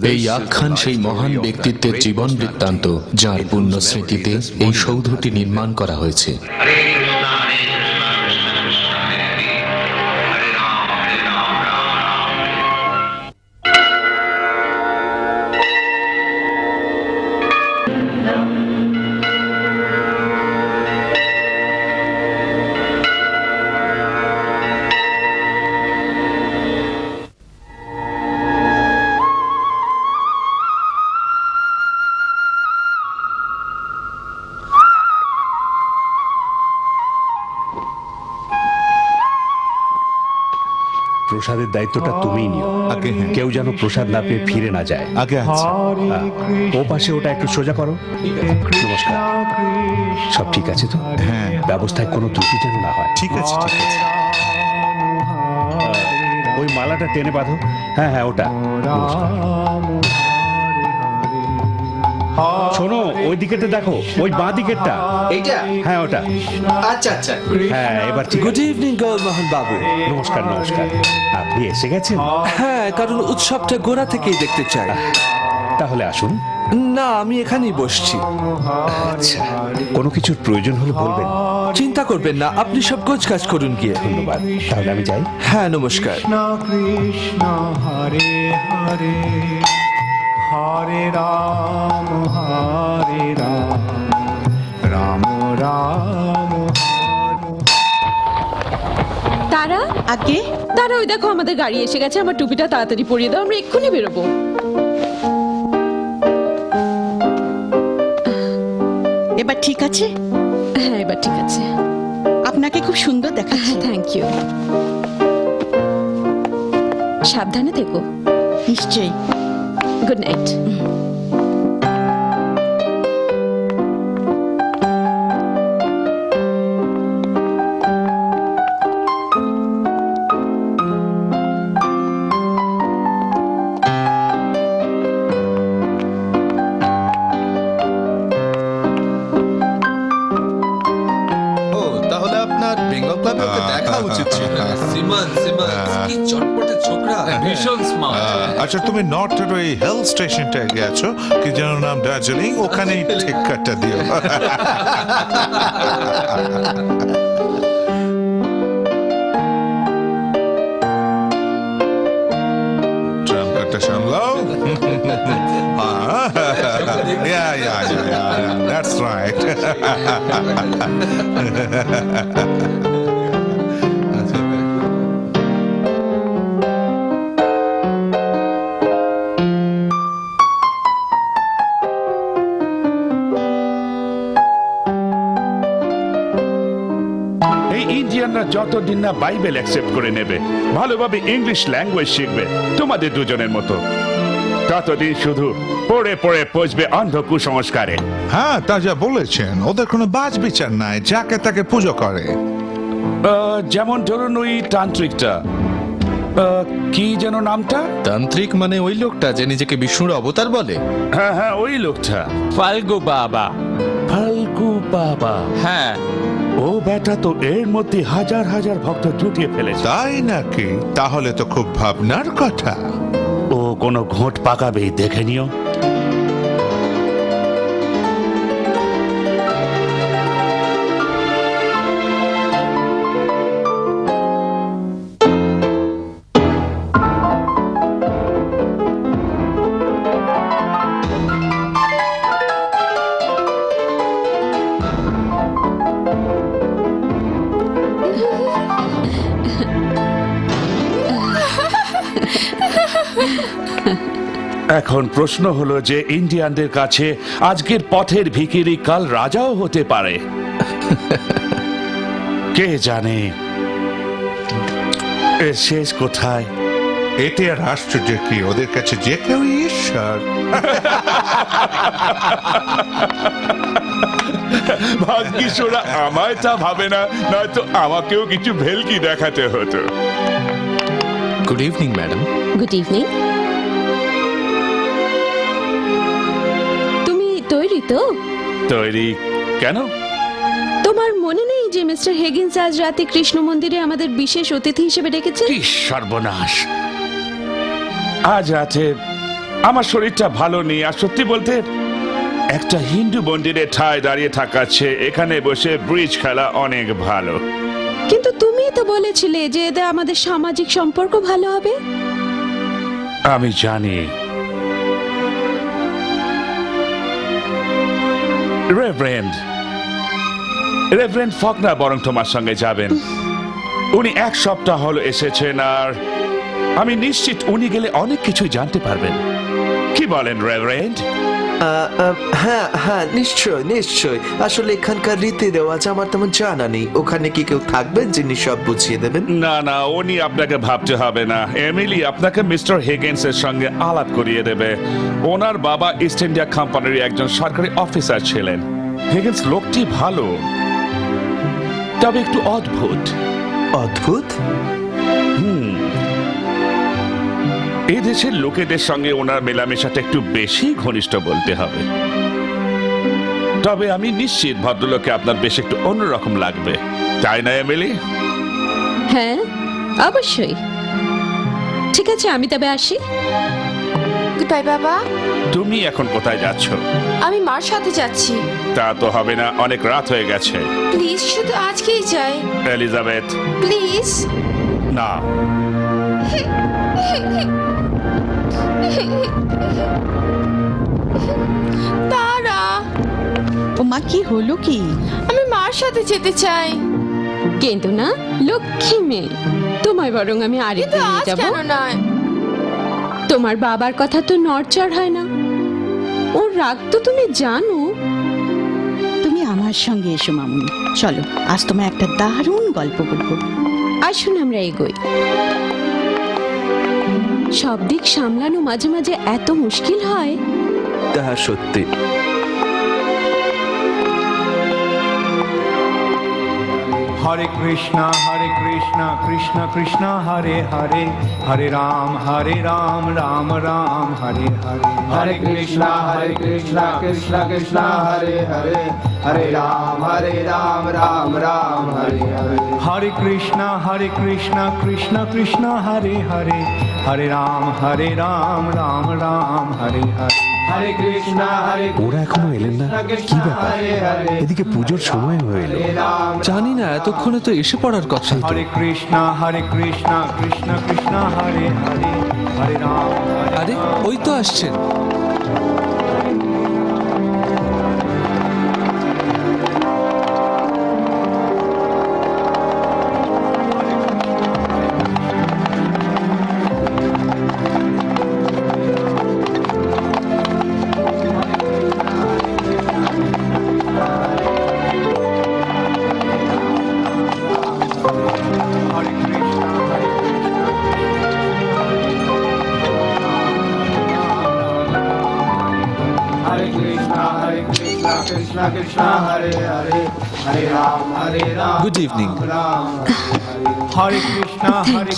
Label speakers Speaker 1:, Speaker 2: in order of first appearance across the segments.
Speaker 1: এই আখ্যান সেই মহান ব্যক্তিত্বের জীবন বৃত্তান্ত যার পুণ্য স্মৃতিতে এই সৌধটি নির্মাণ করা হয়েছে।
Speaker 2: প্রসাদের দায়িত্বটা তুমিই নিও।
Speaker 3: আগে হ্যাঁ।
Speaker 2: কেউ যেন প্রসাদ না পেয়ে ফিরে না যায়।
Speaker 3: আগে আচ্ছা
Speaker 2: ও পাশে ওটা একটু সোজা করো। নমস্কার। সব ঠিক আছে তো?
Speaker 3: হ্যাঁ।
Speaker 2: ব্যবস্থায় কোনো ত্রুটি যেন না হয়।
Speaker 3: ঠিক আছে ঠিক আছে।
Speaker 2: ওই মালাটা টেনে বাঁধো। হ্যাঁ হ্যাঁ ওটা। নমস্কার। শোনো ওই দিকেটা দেখো, ওই বাঁ দিকেরটা।
Speaker 4: এইটা?
Speaker 2: হ্যাঁ ওটা।
Speaker 4: আচ্ছা আচ্ছা।
Speaker 2: হ্যাঁ এবার ঠিক
Speaker 5: গুড
Speaker 2: আছে।
Speaker 5: ইভিনিং গৌরমোহন বাবু।
Speaker 2: নমস্কার নমস্কার। আপনি এসে গেছেন?
Speaker 5: হ্যাঁ, কারণ উৎসবটা গোড়া থেকেই দেখতে চাই।
Speaker 2: তাহলে আসুন।
Speaker 5: না, আমি এখানেই বসছি।
Speaker 2: আচ্ছা, কোনো কিছুর প্রয়োজন হলে বলবেন।
Speaker 5: চিন্তা করবেন না, আপনি সব গোছ কাজ করুন গিয়ে।
Speaker 2: ধন্যবাদ। তাহলে আমি যাই।
Speaker 5: হ্যাঁ, নমস্কার।
Speaker 6: কৃষ্ণ হরে হরে হরে রাম রাম রাম।
Speaker 7: তারা
Speaker 8: আগে
Speaker 7: তারা ওই দেখো আমাদের গাড়ি এসে গেছে। আমার টুপিটা তাড়াতাড়ি পরিয়ে দাও, আমরা এক্ষুনি বেরোবো।
Speaker 8: এবার ঠিক আছে?
Speaker 7: হ্যাঁ, এবার ঠিক আছে।
Speaker 8: আপনাকে খুব সুন্দর দেখাচ্ছে।
Speaker 7: Thank you. সাবধানে থেকো।
Speaker 8: নিশ্চয়ই।
Speaker 7: Good night.
Speaker 9: ও তাহলে আপনার বেঙ্গল ক্লাবে ওকে দেখা উচিত ছিল।
Speaker 4: সিমন কি চটপটে ছোকরা, ভীষণ স্মার্ট।
Speaker 3: আচ্ছা তুমি নর্থের ওই হিল স্টেশনটা গেছো কি যেন নাম, দার্জিলিং, ওখানেই ঠিক কাটটা দিও। ট্রাম কাটটা সামলাও। Yeah, that's right.
Speaker 2: এই ইন্ডিয়ানরা যতদিন না বাইবেল অ্যাকসেপ্ট করে নেবে, ভালোভাবে ইংলিশ ল্যাঙ্গুয়েজ শিখবে তোমাদের দুজনের মতো, ততদিন শুধু পড়ে পড়ে পচবে অন্ধ কুসংস্কারে।
Speaker 3: হ্যাঁ তা যা বলেছেন, ওদের কোনো বাজ বিচার নাই, যাকে তাকে পুজো করে।
Speaker 2: যেমন ধরুন ওই তান্ত্রিকটা, কি যেন নামটা?
Speaker 1: তান্ত্রিক মানে ওই লোকটা যে নিজেকে বিষ্ণুর অবতার বলে।
Speaker 2: হ্যাঁ হ্যাঁ ওই লোকটা।
Speaker 5: ফাল্গু বাবা।
Speaker 2: ফাল্গু বাবা।
Speaker 5: হ্যাঁ,
Speaker 2: ও বেটা তো এর মধ্যে হাজার হাজার ভক্ত জুটিয়ে ফেলেছে।
Speaker 3: তাই নাকি? তাহলে তো খুব ভাবনার কথা।
Speaker 2: ও কোনো ঘোট পাকাবেই, দেখে নিও। এখন প্রশ্ন হলো যে ইন্ডিয়ানদের কাছে আজকের পথের ভিখিরি কাল রাজাও হতে পারে। কে জানে এর শেষ কোথায়?
Speaker 3: এতে আর আশ্চর্য কি, ওদের কাছে যে কেউ ঈশ্বর।
Speaker 2: ভাগ্যিস ওরা আমায় তা ভাবে না, নয়তো আমাকেও কিছু ভেলকি দেখাতে হতো।
Speaker 1: Good evening madam.
Speaker 7: Good evening. তুমি তৈরি তো?
Speaker 2: তৈরি কেন?
Speaker 7: তোমার মনে নেই যে মিস্টার হেগিন্স আজ রাতে কৃষ্ণ মন্দিরে আমাদের বিশেষ অতিথি হিসেবে ডেকেছে?
Speaker 2: কি সর্বনাশ! আজ রাতে আমার শরীরটা ভালো নেই, আর সত্যি বলতে একটা হিন্দু মন্দিরে ঠায় দাঁড়িয়ে থাকাচ্ছে এখানে বসে ব্রিজ খেলা অনেক ভালো।
Speaker 7: কিন্তু তুমি তো বলেছিলে যে এতে আমাদের সামাজিক সম্পর্ক ভালো হবে।
Speaker 2: আমি জানি রেভারেন্ড ফকনার বরং তোমার সঙ্গে যাবেন। উনি 1 সপ্তাহ হলো এসেছেন, আর আমি নিশ্চিত উনি গেলে অনেক কিছুই জানতে পারবেন। কি বলেন রেভারেন্ড?
Speaker 5: হ্যাঁ হ্যাঁ, নিশ্চয় নিশ্চয়। আসলে এখানকার রীতি রেওয়াজ আমার তেমন জানা নেই। ওখানে কি কেউ থাকবেন যিনি সব বুঝিয়ে দেবেন?
Speaker 2: না না, উনি আপনাকে ভাবতে হবে না। এমিলি আপনাকে মিস্টার হিগিন্স এর সঙ্গে আলাপ করিয়ে দেবে। ওনার বাবা ইস্ট ইন্ডিয়া কোম্পানির একজন সরকারি অফিসার ছিলেন। হিগিন্স লোকটি ভালো, তবে একটু অদ্ভুত।
Speaker 5: অদ্ভুত?
Speaker 2: এই দেশের লোকেদের সঙ্গে ওনার মেলামেশাটা একটু বেশি ঘনিষ্ঠ বলতে হবে। তবে আমি নিশ্চিত ভদ্রলোককে আপনার বেশ একটু অন্যরকম লাগবে, তাই না এমিলি?
Speaker 7: হ্যাঁ, অবশ্যই। ঠিক আছে, আমি তবে আসি।
Speaker 10: গুড বাই বাবা।
Speaker 2: তুমি এখন কোথায় যাচ্ছ?
Speaker 10: আমি মার সাথে যাচ্ছি।
Speaker 2: তা তো হবে না, অনেক রাত হয়ে গেছে।
Speaker 10: প্লিজ শুধু আজকেই যাই।
Speaker 2: Elizabeth,
Speaker 10: please.
Speaker 2: না।
Speaker 10: তারা,
Speaker 8: ও মা, কি হলো কি?
Speaker 10: আমি মার সাথে যেতে চাই।
Speaker 7: কিন্তু না, লক্ষ্মী মেয়ে, তোমায় বরং আমি
Speaker 10: কিন্তু
Speaker 7: আরেকদিন নিয়ে
Speaker 10: আজ
Speaker 7: যাব।
Speaker 10: কেন নয়?
Speaker 7: তোমার বাবার কথা তো নড়চড় হয় না। ওর রাগ তো তুমি জানো।
Speaker 8: তুমি আমার সঙ্গে এসো মামুনি। চলো, আজ তোমায় একটা দারুণ গল্প বলবো।
Speaker 7: আসুন আমরা এগোই। সব দিক সামলানো মাঝে মাঝে এত মুশকিল হয়।
Speaker 5: তাহা সত্যি।
Speaker 6: হরে কৃষ্ণ কৃষ্ণ কৃষ্ণ হরে হরে, হরে রাম রাম রাম হরে হরে। হরে কৃষ্ণ কৃষ্ণ কৃষ্ণ হরে হরে, হরে রাম রাম রাম হরে হরে। হরে কৃষ্ণ কৃষ্ণ কৃষ্ণ হরে হরে, হরে রাম রাম রাম হরে হরে। হরে কৃষ্ণ
Speaker 11: ওরা এখনো এলেন না, কি ব্যাপার? এদিকে পুজোর সময় হয়ে এলো।
Speaker 5: জানি না, এতক্ষণে তো এসে পড়ার কথা।
Speaker 6: হরে কৃষ্ণ কৃষ্ণ কৃষ্ণ হরে হরে, হরে রাম
Speaker 5: আরে ওই তো আসছেন।
Speaker 6: কৃষ্ণ কৃষ্ণ হরে হরে, হরে রাম
Speaker 5: গুড ইভিনিং।
Speaker 6: হরে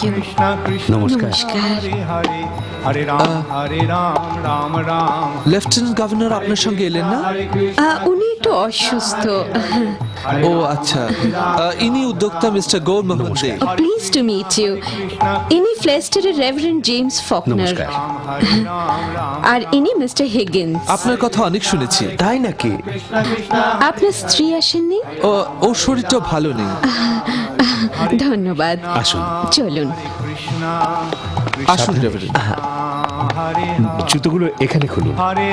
Speaker 6: কৃষ্ণ কৃষ্ণ
Speaker 11: নমস্কার।
Speaker 6: হরে হরে, হরে রাম রাম রাম।
Speaker 5: লেফটেন্যান্ট গভর্নর আপনার সঙ্গে এলেন না?
Speaker 7: উনি একটু অসুস্থ।
Speaker 5: ও আচ্ছা, ইনি উদ্যোক্তা mister Gourmohan Dey.
Speaker 7: Pleased to meet you. ইনি ফ্লেস্টারের রেভারেন্ড জেমস ফকনার,
Speaker 11: নমস্কার।
Speaker 6: হরে রাম রাম।
Speaker 7: আর ইনি মিস্টার হিগিন্স।
Speaker 5: আপনার কথা অনেক শুনেছি। তাই নাকি?
Speaker 7: আপনার স্ত্রী আসেননি?
Speaker 5: ওর শরীরটা ভালো নেই।
Speaker 7: ধন্যবাদ।
Speaker 11: আসুন।
Speaker 7: চলুন।
Speaker 6: কৃষ্ণ
Speaker 5: আসুন রেভারেন্ড।
Speaker 6: হরে
Speaker 11: জুতোগুলো এখানে খুলুন।
Speaker 6: হরে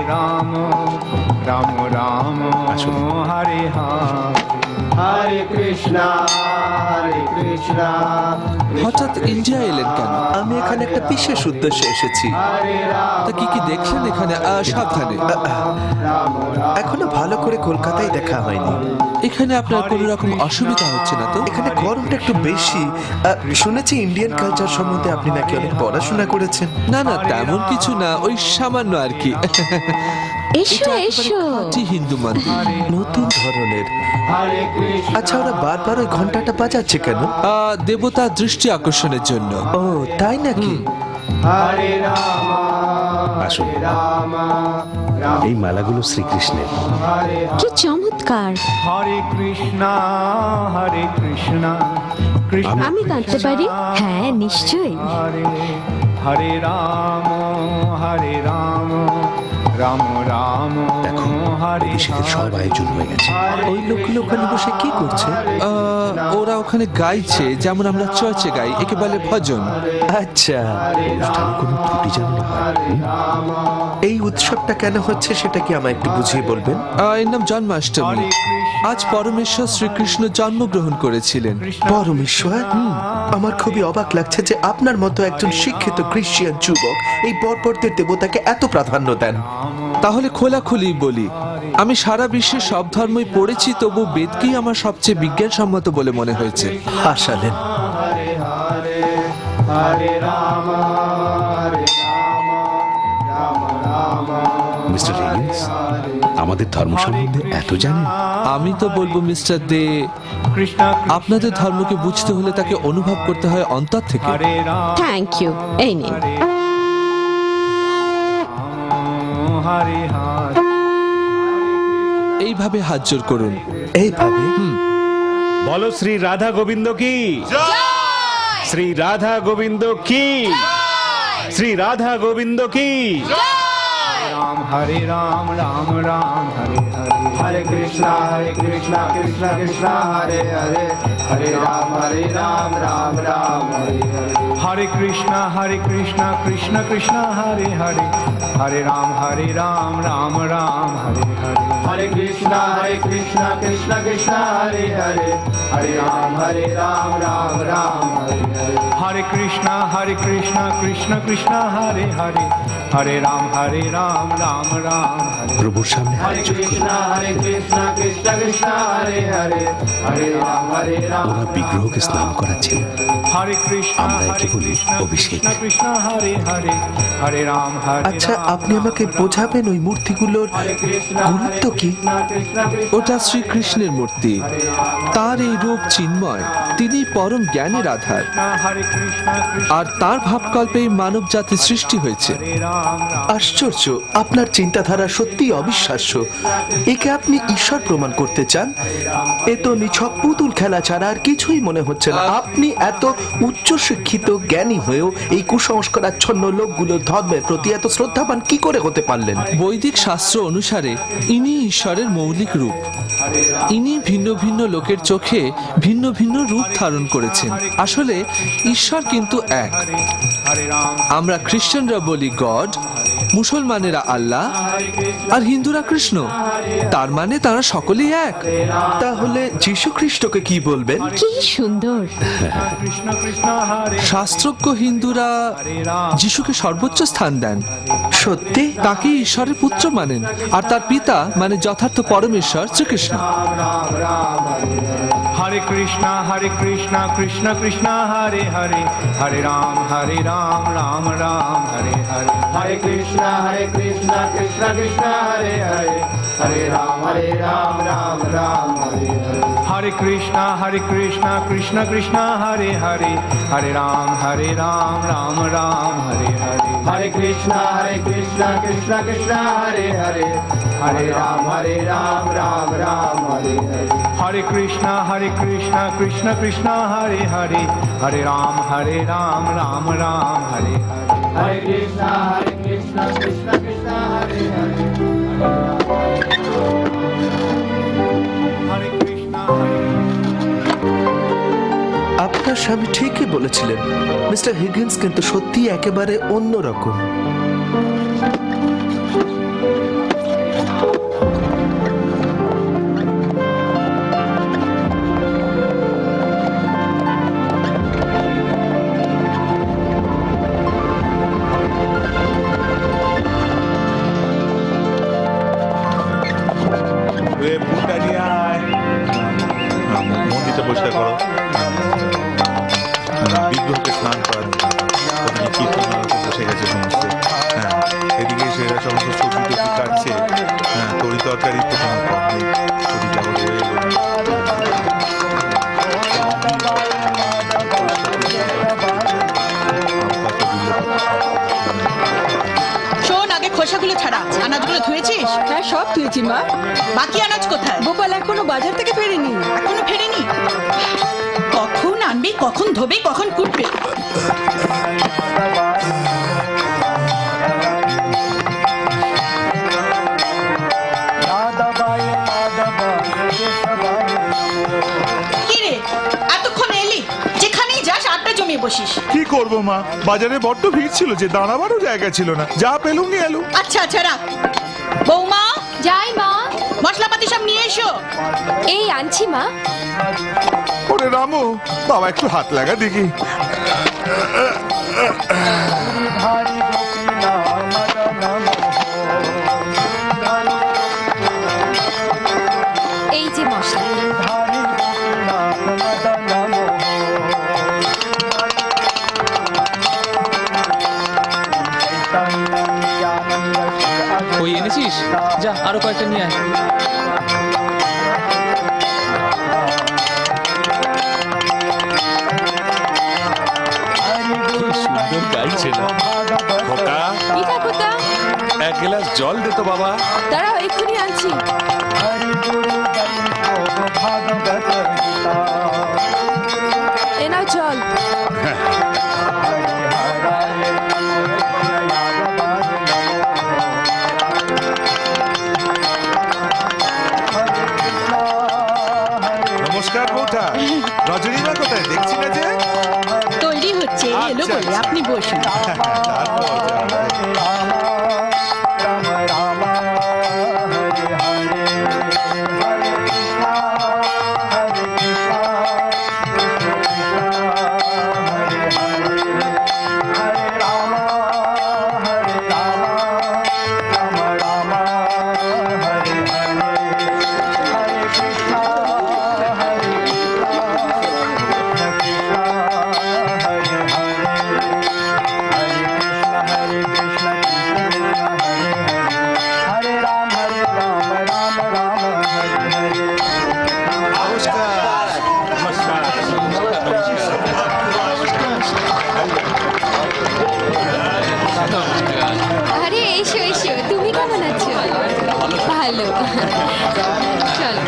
Speaker 6: রাম রাম রাম হরে হরে। হরে কৃষ্ণ কৃষ্ণ।
Speaker 5: হঠাৎ ইন্ডিয়া এলেন কেন? আমি এখানে একটা বিশেষ উদ্দেশ্যে এসেছি। তা কি কি দেখলেন এখানে? সাবধানে।
Speaker 12: এখনো ভালো করে কলকাতায় দেখা হয়নি।
Speaker 5: এখানে আপনার কোনো রকম অসুবিধা হচ্ছে না তো?
Speaker 12: এখানে গরমটা একটু বেশি। শুনেছি ইন্ডিয়ান কালচার সম্বন্ধে আপনি নাকি অনেক পড়াশোনা করেছেন।
Speaker 5: না না, তেমন কিছু না, ওই সামান্য আর কি।
Speaker 7: এসো এসো।
Speaker 5: খাঁটি হিন্দু মন্দির,
Speaker 12: নতুন ধরনের। আচ্ছা, ওরা বারবার ওই ঘন্টাটা বাজাচ্ছে কেন?
Speaker 5: দেবতা দৃষ্টি আকর্ষণের জন্য।
Speaker 12: ও তাই নাকি?
Speaker 11: আসুন। এই মালাগুলো শ্রীকৃষ্ণের।
Speaker 7: কি চমৎকার।
Speaker 6: হরে কৃষ্ণ কৃষ্ণ।
Speaker 7: আমি গাইতে পারি?
Speaker 8: হ্যাঁ, নিশ্চয়ই।
Speaker 6: হরে হরে রাম রাম রাম হরে
Speaker 11: অভিষেকের সব আয়োজন হয়ে গেছে।
Speaker 12: ওই লোকগুলো ওখানে বসে কি করছে?
Speaker 4: ওরা ওখানে গাইছে, যেমন আমরা চার্চে গাই, একে বলে ভজন।
Speaker 12: আচ্ছা,
Speaker 11: অনুষ্ঠানে কোনো ত্রুটি যেন না হয়।
Speaker 12: এই উৎসবটা কেন হচ্ছে সেটা কি আমায় একটু বুঝিয়ে বলবেন?
Speaker 4: এর নাম জন্মাষ্টমী। আজ পরমেশ্বর শ্রীকৃষ্ণ জন্মগ্রহণ করেছিলেন।
Speaker 12: পরমেশ্বর, আমার খুবই অবাক লাগছে যে আপনার মতো একজন শিক্ষিত খ্রিস্টান যুবক এই পরপরদের দেবতাকে এত প্রাধান্য দেন।
Speaker 4: তাহলে খোলাখুলি বলি, আমি সারা বিশ্বের সব ধর্মই পড়েছি, তবু বেদকেই আমার সবচেয়ে বিজ্ঞানসম্মত বলে মনে হয়েছে।
Speaker 12: হাসালেন।
Speaker 11: মিস্টার হিগিন্স, আমাদের ধর্ম সম্বন্ধে এত জানেন?
Speaker 4: আমি তো বলবো মিস্টার দে, আপনাদের ধর্মকে বুঝতে হলে তাকে অনুভব করতে হয় অন্তর থেকে।
Speaker 7: Thank you. এই নিন।
Speaker 4: এইভাবে হাত জোর করুন।
Speaker 12: এইভাবে?
Speaker 11: বলো শ্রী রাধা গোবিন্দ কি, শ্রী রাধা গোবিন্দ কি, শ্রী রাধা গোবিন্দ কি।
Speaker 6: রাম হরে রাম রাম রাম হরে হরে, হরে কৃষ্ণ কৃষ্ণ কৃষ্ণ হরে হরে, হরে রাম রাম রাম হরে হরে, হরে কৃষ্ণ কৃষ্ণ কৃষ্ণ হরে হরে, হরে রাম রাম রাম হরে হরে, হরে কৃষ্ণ কৃষ্ণ কৃষ্ণ হরে হরে, হরে রাম রাম রাম হরে হরে, হরে কৃষ্ণ কৃষ্ণ কৃষ্ণ হরে হরে, হরে রাম রাম রাম হরে।
Speaker 11: প্রভুর সামনে হাত জোর করুন।
Speaker 6: কৃষ্ণ কৃষ্ণ কৃষ্ণ হরে হরে, হরে রাম
Speaker 11: ওনার বিগ্রহকে স্নান করাচ্ছেন।
Speaker 6: হরে কৃষ্ণ
Speaker 11: আমরা একে বলি অভিষেক।
Speaker 6: কৃষ্ণ হরে হরে, হরে রাম
Speaker 12: আচ্ছা, আপনি আমাকে বোঝাবেন ওই মূর্তিগুলোর গুরুত্ব কি?
Speaker 4: ওটা শ্রীকৃষ্ণের মূর্তি। তার এই রূপ চিন্ময়, তিনি পরম জ্ঞানের আধার,
Speaker 6: হরে কৃষ্ণ
Speaker 4: আর তার ভাবকল্পেই মানব জাতির সৃষ্টি হয়েছে।
Speaker 12: আশ্চর্য, আপনার চিন্তাধারা সত্যি অবিশ্বাস্য। একে আপনি ঈশ্বর প্রমাণ করতে চান? এ তো নিছক পুতুল খেলা ছাড়া আর কিছুই মনে হচ্ছে না। আপনি এত উচ্চ শিক্ষিত জ্ঞানী হয়েও এই কুসংস্কারাচ্ছন্ন লোকগুলোর ধর্মের প্রতি এত শ্রদ্ধাবান কি করে হতে পারলেন?
Speaker 4: বৈদিক শাস্ত্র অনুসারে ইনি ঈশ্বরের মৌলিক রূপ। ইনি ভিন্ন ভিন্ন লোকের চোখে ভিন্ন ভিন্ন রূপ ধারণ করেছেন। আসলে ঈশ্বর কিন্তু এক। আমরা খ্রিস্টানরা বলি গড, মুসলমানেরা আল্লাহ, আর হিন্দুরা কৃষ্ণ। তার মানে তারা সকলেই এক।
Speaker 12: তাহলে যীশু খ্রিস্টকে কি বলবেন?
Speaker 7: কি সুন্দর।
Speaker 4: শাস্ত্রজ্ঞ হিন্দুরা যিশুকে সর্বোচ্চ স্থান দেন।
Speaker 12: সত্যি?
Speaker 4: তাকে ঈশ্বরের পুত্র মানেন, আর তার পিতা মানে যথার্থ পরমেশ্বর শ্রীকৃষ্ণ।
Speaker 6: হরে কৃষ্ণ কৃষ্ণ কৃষ্ণ হরে হরে, হরে রাম রাম রাম হরে হরে, হরে কৃষ্ণ কৃষ্ণ কৃষ্ণ হরে হরে, হরে রাম রাম রাম হরে হরে, হরে কৃষ্ণ কৃষ্ণ কৃষ্ণ হরে হরে, হরে রাম রাম রাম হরে হরে, হরে কৃষ্ণ কৃষ্ণ কৃষ্ণ হরে হরে, হরে রাম রাম রাম হরে হরে, হরে কৃষ্ণ কৃষ্ণ কৃষ্ণ হরে হরে, হরে রাম রাম রাম হরে হরে, হরে কৃষ্ণ কৃষ্ণ কৃষ্ণ হরে হরে, হরে কৃষ্ণ।
Speaker 12: আপনার স্বামী ঠিকই বলেছিলেন। মিস্টার হিগিন্স কিন্তু সত্যি একেবারে অন্যরকম।
Speaker 3: মন্দিরটা পরিষ্কার করো, বিগ্রহকে স্নান করানো, ওদিকে কীর্তন বসে গেছে সমস্ত। হ্যাঁ, এদিকে সেরা সমস্ত সবজি টবজি কাটছে। হ্যাঁ, তরি তরকারি তো কোনো কম নেই, ছবিটা আবার রয়ে এলো।
Speaker 8: শোন, আগে খোসাগুলো ছাড়া। আনাজগুলো ধুয়েছিস?
Speaker 7: হ্যাঁ, সব তুইছি মা।
Speaker 8: বাকি আনাজ কোথায়?
Speaker 7: গোপাল এখনো বাজার থেকে ফেরেনি।
Speaker 8: এখনো ফেরেনি? কখন আনবি, কখন ধোবে, কখন কুটবে? এতক্ষণ এলি, যেখানেই যাস আড্ডা জমিয়ে বসিস।
Speaker 3: কি করব মা, বাজারে বড্ড ভিড় ছিল যে দাঁড়াবারও জায়গা ছিল না, যা পেলুম নিয়ে এলুম।
Speaker 8: আচ্ছা আচ্ছা রাখ। বৌমা,
Speaker 10: যাই মা।
Speaker 8: মশলাপাতি সব নিয়ে এসো।
Speaker 10: এই আনছি মা।
Speaker 3: ওরে রামু, বাবা একটু হাত লাগা দেখি।
Speaker 10: এই যে মশলা।
Speaker 6: ওই এনেছিস, যা আরো কয়েকটা নিয়ে আয়।
Speaker 2: সুন্দর গাইছে না খোকা,
Speaker 10: কি ঠাকুরদা?
Speaker 2: এক গ্লাস জল দে তো বাবা।
Speaker 10: দাঁড়াও, এক্ষুনি আনছি। এ নাও জল।
Speaker 3: নমস্কার বৌঠা, রজনীমা কোথায় দেখছি না যে?
Speaker 8: তৈরি হচ্ছে, এলো
Speaker 3: আচ্ছা,
Speaker 8: বলে
Speaker 3: আচ্ছা।
Speaker 8: আপনি বসুন।
Speaker 3: তারপর
Speaker 10: আরে এসো এসো, তুমি কেমন আছো? ভালো। চলো।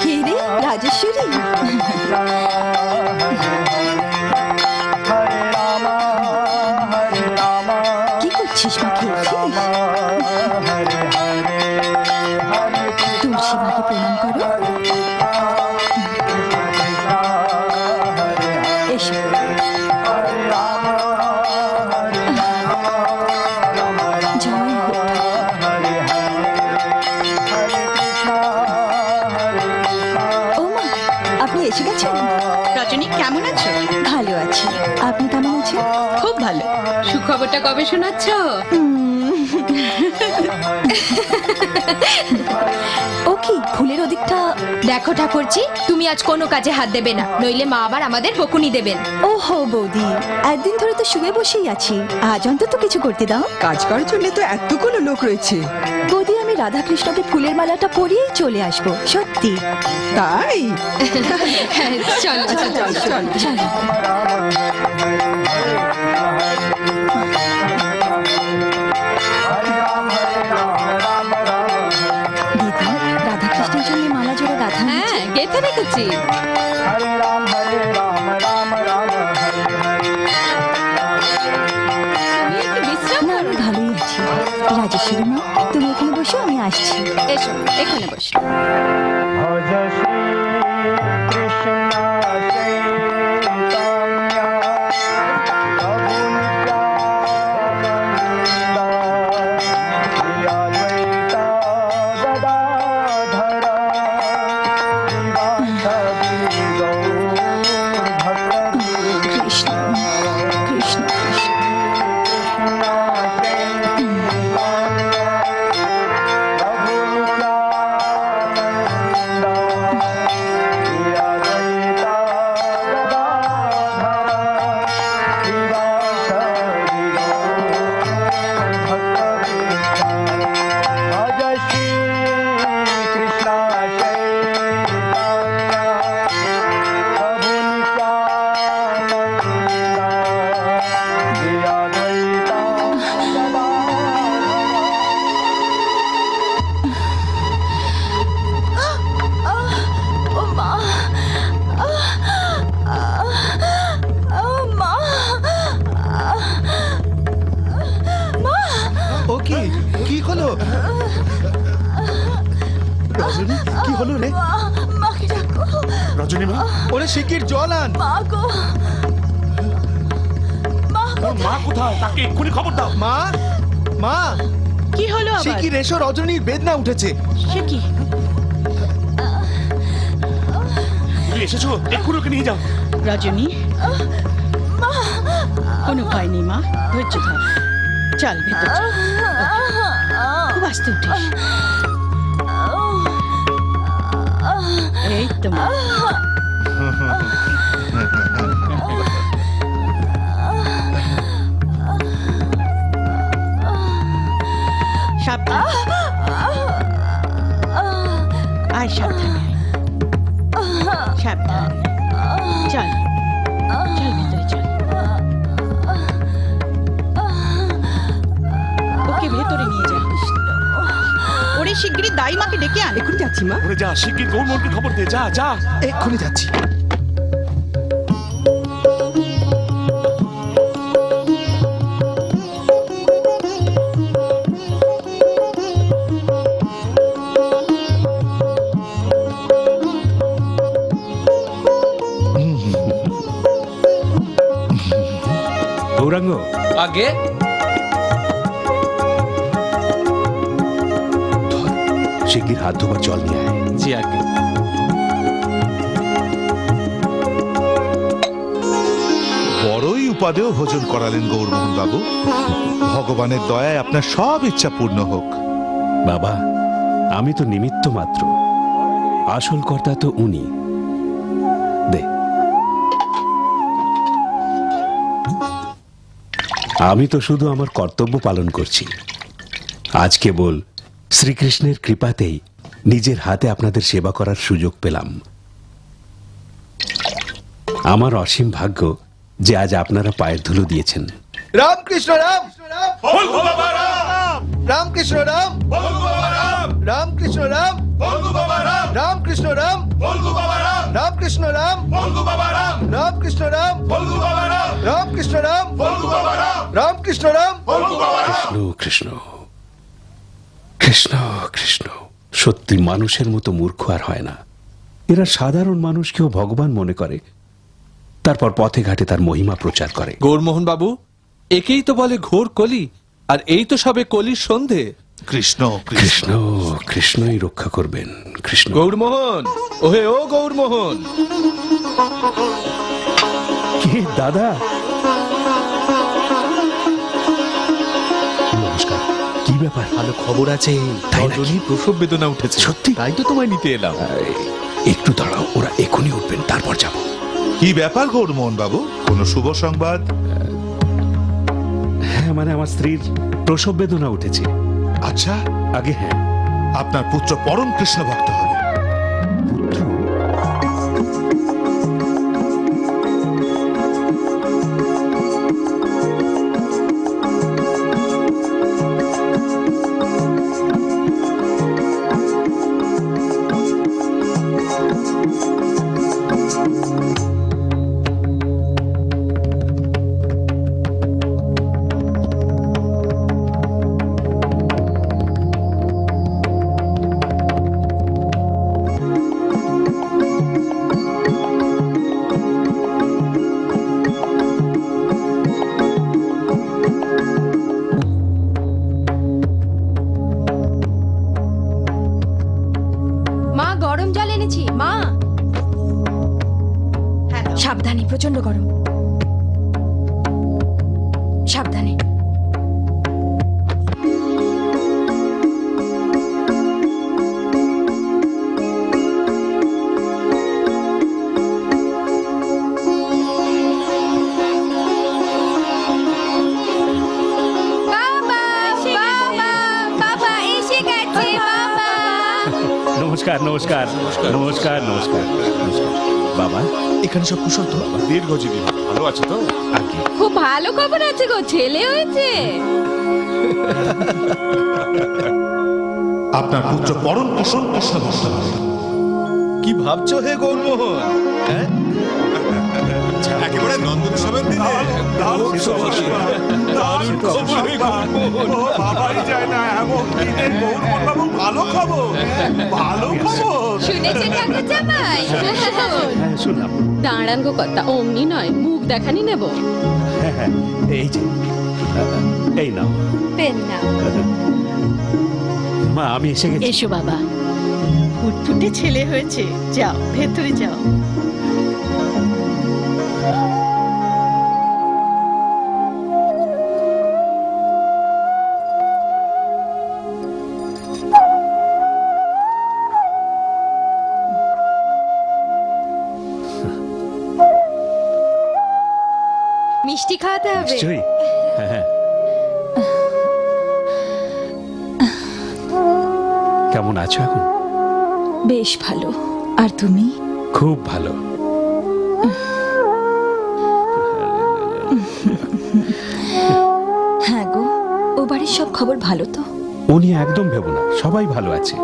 Speaker 8: কে রে, রাজেশ্বরী? কি করছিস মা, খেয়েছিস? তুলসী মাকে প্রণাম করো। এসো। জয় হোক। ও মা, আপনি এসে গেছেন? রজনী কেমন আছো? ভালো আছি, আপনি কেমন আছেন? খুব ভালো।
Speaker 7: সুখবরটা কবে শোনাচ্ছ?
Speaker 8: ও কি ফুলের ওদিকটা?
Speaker 10: দেখো ঠাকুরজি, তুমি আজ কোনো কাজে হাত দেবে না, নইলে মা আবার আমাদের বকুনি দেবেন।
Speaker 8: ওহো বৌদি, একদিন ধরে তো শুয়ে বসেই আছি, আজ অন্তত কিছু করতে দাও।
Speaker 7: কাজ করার জন্য তো এতগুলো লোক রয়েছে।
Speaker 8: বৌদি, আমি রাধাকৃষ্ণকে ফুলের মালাটা পরিয়েই চলে আসবো, সত্যি।
Speaker 7: তাই?
Speaker 10: চলো চলো চলো।
Speaker 8: চলো। দিদি, রাধাকৃষ্ণের জন্য মালা জোড়া গাঁথা হয়েছে?
Speaker 7: হ্যাঁ, গেঁথে রেখেছি। তুমি একটু বিশ্রাম
Speaker 8: না,
Speaker 7: করো।
Speaker 8: আমি ভালোই আছি। রাজেশ্বরী মা, তুমি এখানে বসো, আমি আসছি।
Speaker 7: এসো, এখানে বসো।
Speaker 8: কৃষ্ণ কৃষ্ণ কৃষ্ণ।
Speaker 9: কি কি হলো রজনী কি হলো রে
Speaker 8: মাকে ডাকো
Speaker 9: রজনী মা ওরে শিগগির জল আন
Speaker 8: মা গো
Speaker 2: মা কোথায়? তাকে এক্ষুনি খবর দাও।
Speaker 9: মা মা
Speaker 8: কি হলো
Speaker 9: শিগগির এসো, রজনীর বেদনা উঠেছে।
Speaker 8: সে কি
Speaker 2: তুমি এসেছো, এক্ষুনি ওকে নিয়ে যাও।
Speaker 8: রজনী কোনো ভয় নেই মা, ধৈর্য ধর, চল ভেতর চল। খুব আস্তে উঠিস। এই তো মা। সাবধানে আয়, সাবধানে আয়, সাবধানে চল চল ভেতরে চল। ওকে ভেতরে নিয়ে যা। ওরে শিগগিরই দাই মাকে ডেকে আন। এখন যাচ্ছি মা।
Speaker 2: ওরে যা, শিগগির গৌরমোহনকে খবর দে, যা যা।
Speaker 9: এক্ষুনি যাচ্ছি।
Speaker 11: গৌরাঙ্গ,
Speaker 4: আগে
Speaker 11: শিগগির হাত ধোবার জল নিয়ে আয়।
Speaker 4: জি আগে।
Speaker 3: বড়ই উপাদেয় ভোজন করালেন গৌরমোহন বাবু। ভগবানের দয়ায় আপনার সব ইচ্ছা পূর্ণ হোক।
Speaker 11: বাবা, আমি তো নিমিত্ত মাত্র, আসল কর্তা তো উনি। দে, আমি তো শুধু আমার কর্তব্য পালন করছি। আজ কেবল শ্রীকৃষ্ণের কৃপাতেই নিজের হাতে আপনাদের সেবা করার সুযোগ পেলাম। আমার অসীম ভাগ্য যে আজ আপনারা পায়ের ধুলো দিয়েছেন।
Speaker 9: রামকৃষ্ণ রাম রামকৃষ্ণ রাম রামকৃষ্ণ রাম রামকৃষ্ণ রাম রামকৃষ্ণ রাম রামকৃষ্ণ রাম রামকৃষ্ণ রাম রামকৃষ্ণ রাম।
Speaker 11: কৃষ্ণ কৃষ্ণ কৃষ্ণ কৃষ্ণ। সত্যি মানুষের মতো মূর্খ আর হয় না। এরা সাধারণ মানুষকেও ভগবান মনে করে, তারপর পথে ঘাটে তার মহিমা প্রচার করে।
Speaker 4: গৌরমোহন বাবু, একেই তো বলে ঘোর কলি, আর এই তো সবে কলির সন্ধে।
Speaker 3: কৃষ্ণ
Speaker 11: কৃষ্ণ কৃষ্ণই রক্ষা করবেন। কৃষ্ণ।
Speaker 4: গৌরমোহন, ওহে ও গৌরমোহন।
Speaker 11: কি দাদা? নমস্কার। কি ব্যাপার?
Speaker 9: ভালো খবর আছে,
Speaker 11: তাই নাকি?
Speaker 9: রজনী প্রসব বেদনা উঠেছে।
Speaker 11: সত্যি?
Speaker 9: তাই তো তোমায় নিতে এলাম।
Speaker 11: একটু দাঁড়াও, ওরা এখনই উঠবেন, তারপর যাব।
Speaker 3: কি ব্যাপার গৌরমোহন বাবু, কোনো শুভ সংবাদ?
Speaker 11: হ্যাঁ, মানে আমার স্ত্রীর প্রসব বেদনা উঠেছে।
Speaker 3: আচ্ছা,
Speaker 11: আগে হ্যাঁ।
Speaker 3: আপনার পুত্র পরম কৃষ্ণ ভক্ত হবে।
Speaker 11: পুত্র?
Speaker 10: মা, গরম জল এনেছি মা। সাবধানে, প্রচন্ড গরম, সাবধানে।
Speaker 11: নমস্কার নমস্কার নমস্কার নমস্কার নমস্কার। বাবা,
Speaker 9: এখানে সব কুশল তো?
Speaker 2: দীর্ঘজীবী হোক। ভালো আছে তো?
Speaker 11: আগে
Speaker 7: খুব ভালো খবর আছে গো, ছেলে হয়েছে।
Speaker 3: আপনার পুত্র পরম কৃষ্ণ ভক্ত হবে।
Speaker 9: কি ভাবছো হে গৌরমোহন? হ্যাঁ
Speaker 3: একেবারে নন্দন উৎসবের দিনে
Speaker 6: বাবাই যায় না এমন দিনে গৌরবাবু ভালো খবর ভালো খবর
Speaker 10: শুনেছেন ঠাকুর জামাই?
Speaker 11: শুনলাম।
Speaker 7: দাঁড়ান গো কর্তা, অমনি নয়, মুখ দেখানি নেব।
Speaker 11: হ্যাঁ, এই যে এই নাও
Speaker 10: পেন না।
Speaker 11: মা, আমি এসে গেছি।
Speaker 8: এসো বাবা, ফুটফুটে ছেলে হয়েছে, যাও ভেতরে যাও।
Speaker 10: মিষ্টি খাওয়াতে হবে।
Speaker 11: নিশ্চয়ই। হ্যাঁ। কেমন আছো এখন?
Speaker 8: বেশ ভালো। আর তুমি?
Speaker 11: খুব ভালো।
Speaker 8: হ্যাঁ গো, ও বাড়ির সব খবর ভালো তো?
Speaker 11: ও নিয়ে একদম ভেবো না, সবাই ভালো আছে।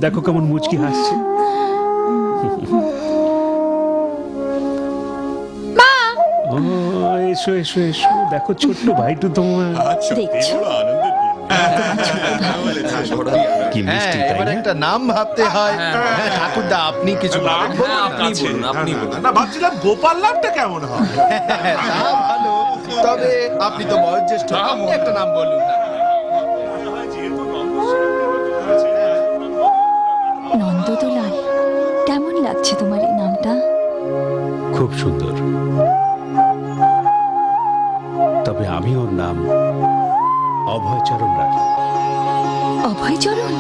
Speaker 11: দেখো কেমন মুচকি হাসছে। ও, এসো এসো এসো, দেখো ছোট্ট ভাইটু তোমার।
Speaker 8: দেখছো?
Speaker 11: কি মিষ্টি, তাই
Speaker 9: এবার
Speaker 11: না?
Speaker 9: একটা নাম ভাবতে হয়। হ্যাঁ ঠাকুরদা, আপনি কিছু বলুন।
Speaker 6: না ভাবছিলাম গোপাল নামটা কেমন হয়
Speaker 9: তা ভালো, তবে আপনি তো বয়োজ্যেষ্ঠ, আপনি একটা নাম বলুন।
Speaker 8: নন্দদোলাল, কেমন লাগছে তোমার এই নামটা?
Speaker 11: খুব সুন্দর। তবে আমি ওর নাম অভয়চরণ রাখি।
Speaker 8: অভয়চরণ?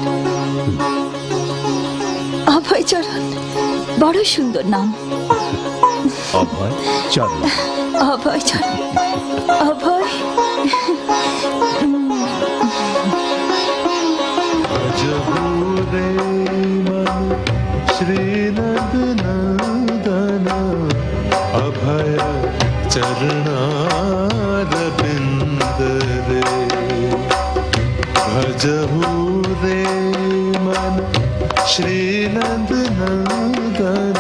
Speaker 8: অভয়চরণ বড় সুন্দর নাম।
Speaker 11: অভয়চরণ।
Speaker 8: অভয়চরণ, অভয়।
Speaker 3: अभय चरणारविंद रे भजहु रे मन श्रीनंद नंदन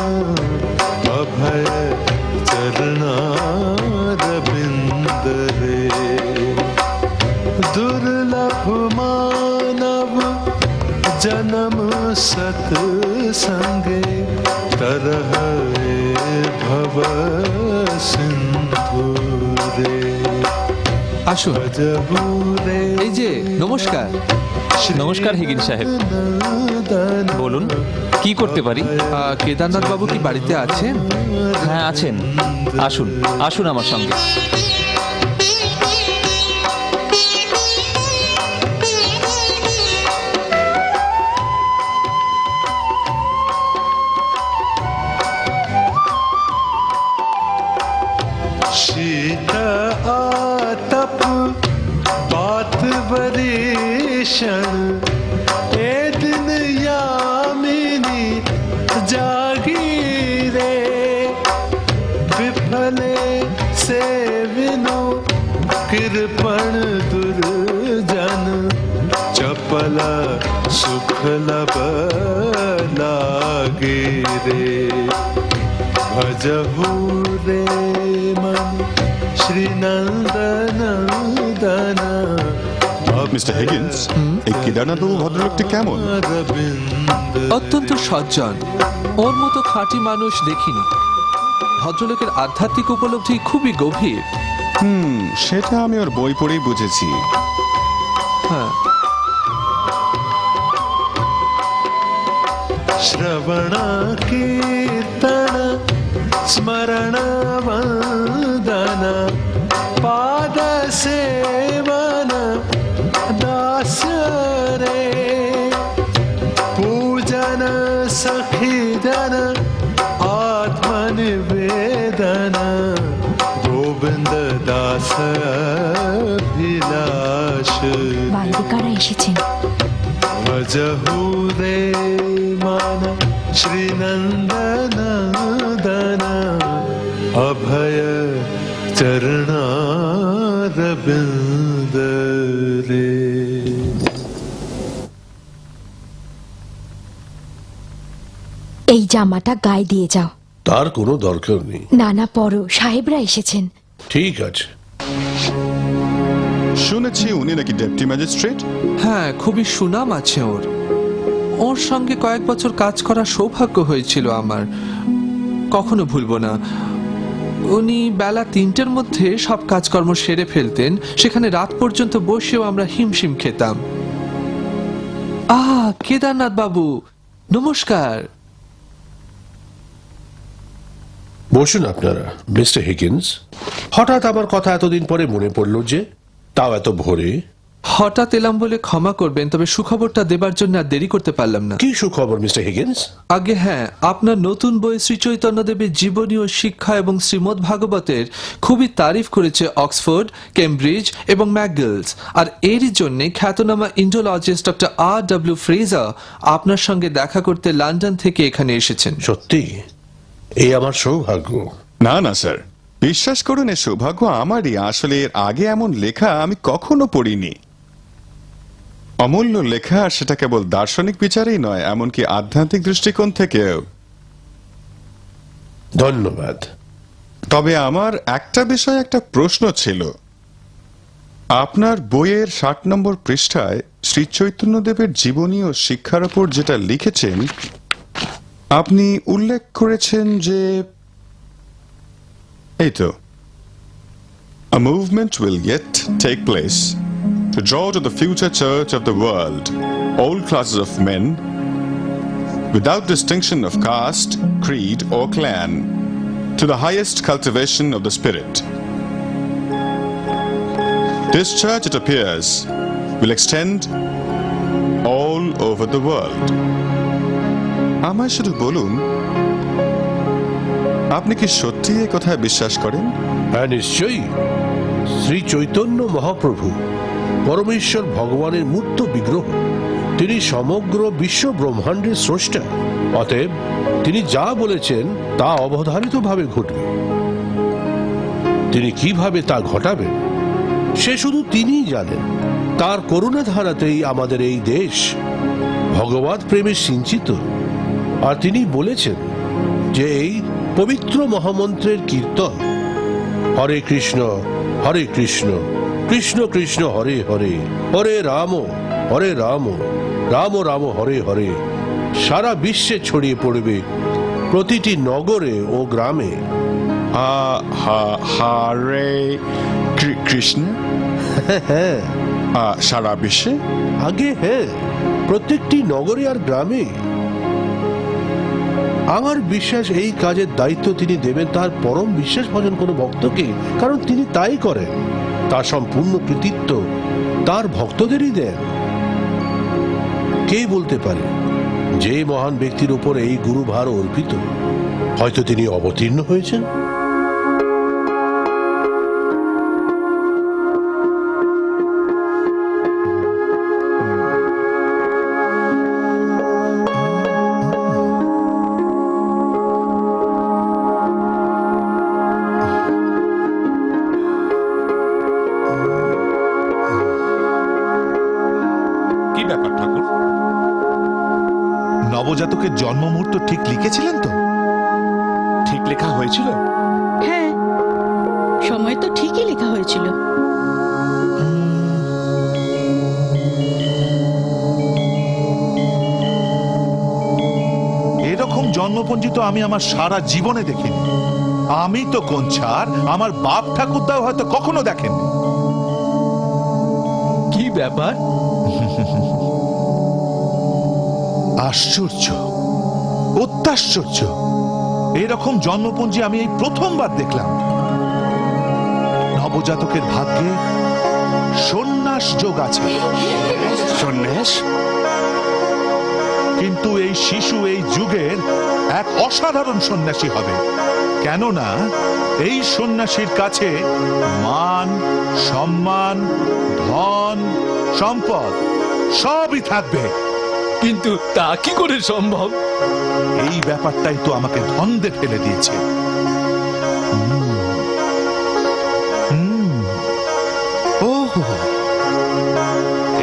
Speaker 3: अभय चरणारविंद रे दुर्लभ मानव जन्म सत्संगे तरह भव सिंधु रे
Speaker 4: আসুন।
Speaker 3: भजहु रे
Speaker 4: এই যে নমস্কার।
Speaker 3: नमस्कार हिगिन साहेब
Speaker 13: বলুন, কি করতে পারি?
Speaker 4: কেদারনাথ বাবু কি বাড়িতে আছেন?
Speaker 13: হ্যাঁ আছেন, আসুন আসুন আমার সঙ্গে।
Speaker 3: शीत आतप बात वरीषण ए दिन यामिनी जागी रे विफले से विनु कृपण दुर्जन चपल सुख लब लागे रे भजहु रे मन श्री नंदन
Speaker 14: মিস্টার হিগিন্স, এই কেদারনাথ বাবু ভদ্রলোকটি কেমন?
Speaker 4: অত্যন্ত সজ্জন। ওর মতো খাঁটি মানুষ দেখিনি। ভদ্রলোকের আধ্যাত্মিক উপলব্ধি খুবই গভীর।
Speaker 14: সেটা আমি ওর বই পড়েই বুঝেছি।
Speaker 4: হ্যাঁ,
Speaker 3: श्रवण कीर्तन स्मरण वंदन पाद सेवन दास रे पूजन सखी जन आत्मनिवेदन गोविंद दास अभिलाष
Speaker 8: বাইরে কারা এসেছেন?
Speaker 3: भजहु रे मन श्री नंदन अभय चरणारविंद रे।
Speaker 10: এই জামাটা গায়ে দিয়ে যাও।
Speaker 15: তার কোনো দরকার নেই।
Speaker 10: না না, পড়ো, সাহেবরা এসেছেন।
Speaker 15: ঠিক আছে।
Speaker 14: শুনেছি উনি নাকি ডেপুটি ম্যাজিস্ট্রেট।
Speaker 4: হ্যাঁ, খুবই সুনাম আছে ওর। ওর সঙ্গে কয়েক বছর কাজ করার সৌভাগ্য হয়েছিল আমার, কখনো ভুলবো না। উনি বেলা 3টের মধ্যে সব কাজকর্ম সেরে ফেলতেন, সেখানে রাত পর্যন্ত বসেও আমরা হিমশিম খেতাম। কেদারনাথ বাবু, নমস্কার।
Speaker 15: বসুন আপনারা। মিস্টার হিগিন্স, হঠাৎ আমার কথা এতদিন পরে মনে পড়লো যে, তাও এত ভোরে?
Speaker 4: হঠাৎ এলাম বলে ক্ষমা করবেন, তবে সুখবরটা দেবার জন্য আর দেরি করতে পারলাম না।
Speaker 15: কি সুখবর মিস্টার হিগিন্স?
Speaker 4: আগে হ্যাঁ, আপনার নতুন বই শ্রী চৈতন্যদেবের জীবনী ও শিক্ষা এবং শ্রীমদ্ ভাগবতের খুবই তারিফ করেছে অক্সফোর্ড, কেমব্রিজ এবং ম্যাকগিলস। আর এরই জন্য খ্যাতনামা ইন্ডোলজিস্ট ডক্টর R.W. ফ্রেজার আপনার সঙ্গে দেখা করতে লন্ডন থেকে এখানে এসেছেন।
Speaker 15: সত্যি? এই আমার সৌভাগ্য।
Speaker 14: না না স্যার, বিশ্বাস করুন এ সৌভাগ্য আমারই। আসলে এর আগে এমন লেখা আমি কখনো পড়িনি। অমূল্য লেখা, আর সেটা কেবল দার্শনিক বিচারেই নয়, এমনকি আধ্যাত্মিক দৃষ্টিকোণ থেকেও।
Speaker 15: ধন্যবাদ।
Speaker 14: তবে আমার একটা বিষয়ে একটা প্রশ্ন ছিল। আপনার বইয়ের 60 নম্বর পৃষ্ঠায় শ্রী চৈতন্যদেবের জীবনী ও শিক্ষার উপর যেটা লিখেছেন, আপনি উল্লেখ করেছেন যে এই তো, a movement will yet take place to draw to the future church of the world all classes of men without distinction of caste, creed or clan to the highest cultivation of the spirit. This church, it appears, will extend all over the world. আমায় শুধু বলুন, আপনি কি সত্যি এই কথায় বিশ্বাস করেন?
Speaker 15: হ্যাঁ, নিশ্চয়ই। শ্রী চৈতন্য মহাপ্রভু পরমেশ্বর ভগবানের মূর্ত বিগ্রহ। তিনি সমগ্র বিশ্ব ব্রহ্মাণ্ডের স্রষ্টা। অতএব তিনি যা বলেছেন তা অবধারিতভাবে ঘটবে। তিনি কিভাবে তা ঘটাবেন সে শুধু তিনিই জানেন। তার করুণা ধারাতেই আমাদের এই দেশ ভগবৎ প্রেমে সিঞ্চিত। আর তিনি বলেছেন যে এই পবিত্র মহামন্ত্রের কীর্তন, হরে কৃষ্ণ কৃষ্ণ কৃষ্ণ হরে হরে, হরে রাম রাম রাম হরে হরে, সারা বিশ্বে ছড়িয়ে পড়বে, প্রতিটি নগরে ও গ্রামে।
Speaker 14: হরে কৃষ্ণ?
Speaker 15: হ্যাঁ,
Speaker 14: সারা বিশ্বে?
Speaker 15: আগে হ্যাঁ, প্রত্যেকটি নগরে আর গ্রামে। আমার বিশ্বাস এই কাজের দায়িত্ব তিনি দেবেন তার পরম বিশ্বাস ভজন কোনো ভক্তকে, কারণ তিনি তাই করেন। তার সম্পূর্ণ কৃতিত্ব তার ভক্তদেরই দেন। কে বলতে পারে যে মহান ব্যক্তির উপর এই গুরুভার অর্পিত? হয়তো তিনি অবতীর্ণ হয়েছেন।
Speaker 3: নবজাতকের জন্ম মুহূর্ত ঠিক লিখেছিলেন তো?
Speaker 2: ঠিক লেখা হয়েছিল?
Speaker 8: হ্যাঁ, সময় তো ঠিকই লেখা হয়েছিল।
Speaker 3: এরকম জন্মপঞ্জি তো আমি আমার সারা জীবনে দেখিনি। আমি তো কোন ছাড়, আমার বাপ ঠাকুরদাও হয়তো কখনো দেখেন।
Speaker 13: কি ব্যাপার?
Speaker 3: আশ্চর্য, অত্যাশ্চর্য। এরকম জন্মপঞ্জি আমি এই প্রথমবার দেখলাম। নবজাতকের ভাগ্যে সন্ন্যাস যোগ আছে।
Speaker 2: সন্ন্যাস?
Speaker 3: কিন্তু এই শিশু এই যুগের এক অসাধারণ সন্ন্যাসী হবে। কেননা এই সন্ন্যাসীর কাছে মান, সম্মান, ধন, সম্পদ সবই থাকবে।
Speaker 13: কিন্তু তা কি করে সম্ভব?
Speaker 3: এই ব্যাপারটাই তো আমাকে দ্বন্দ্বে ফেলে দিয়েছে।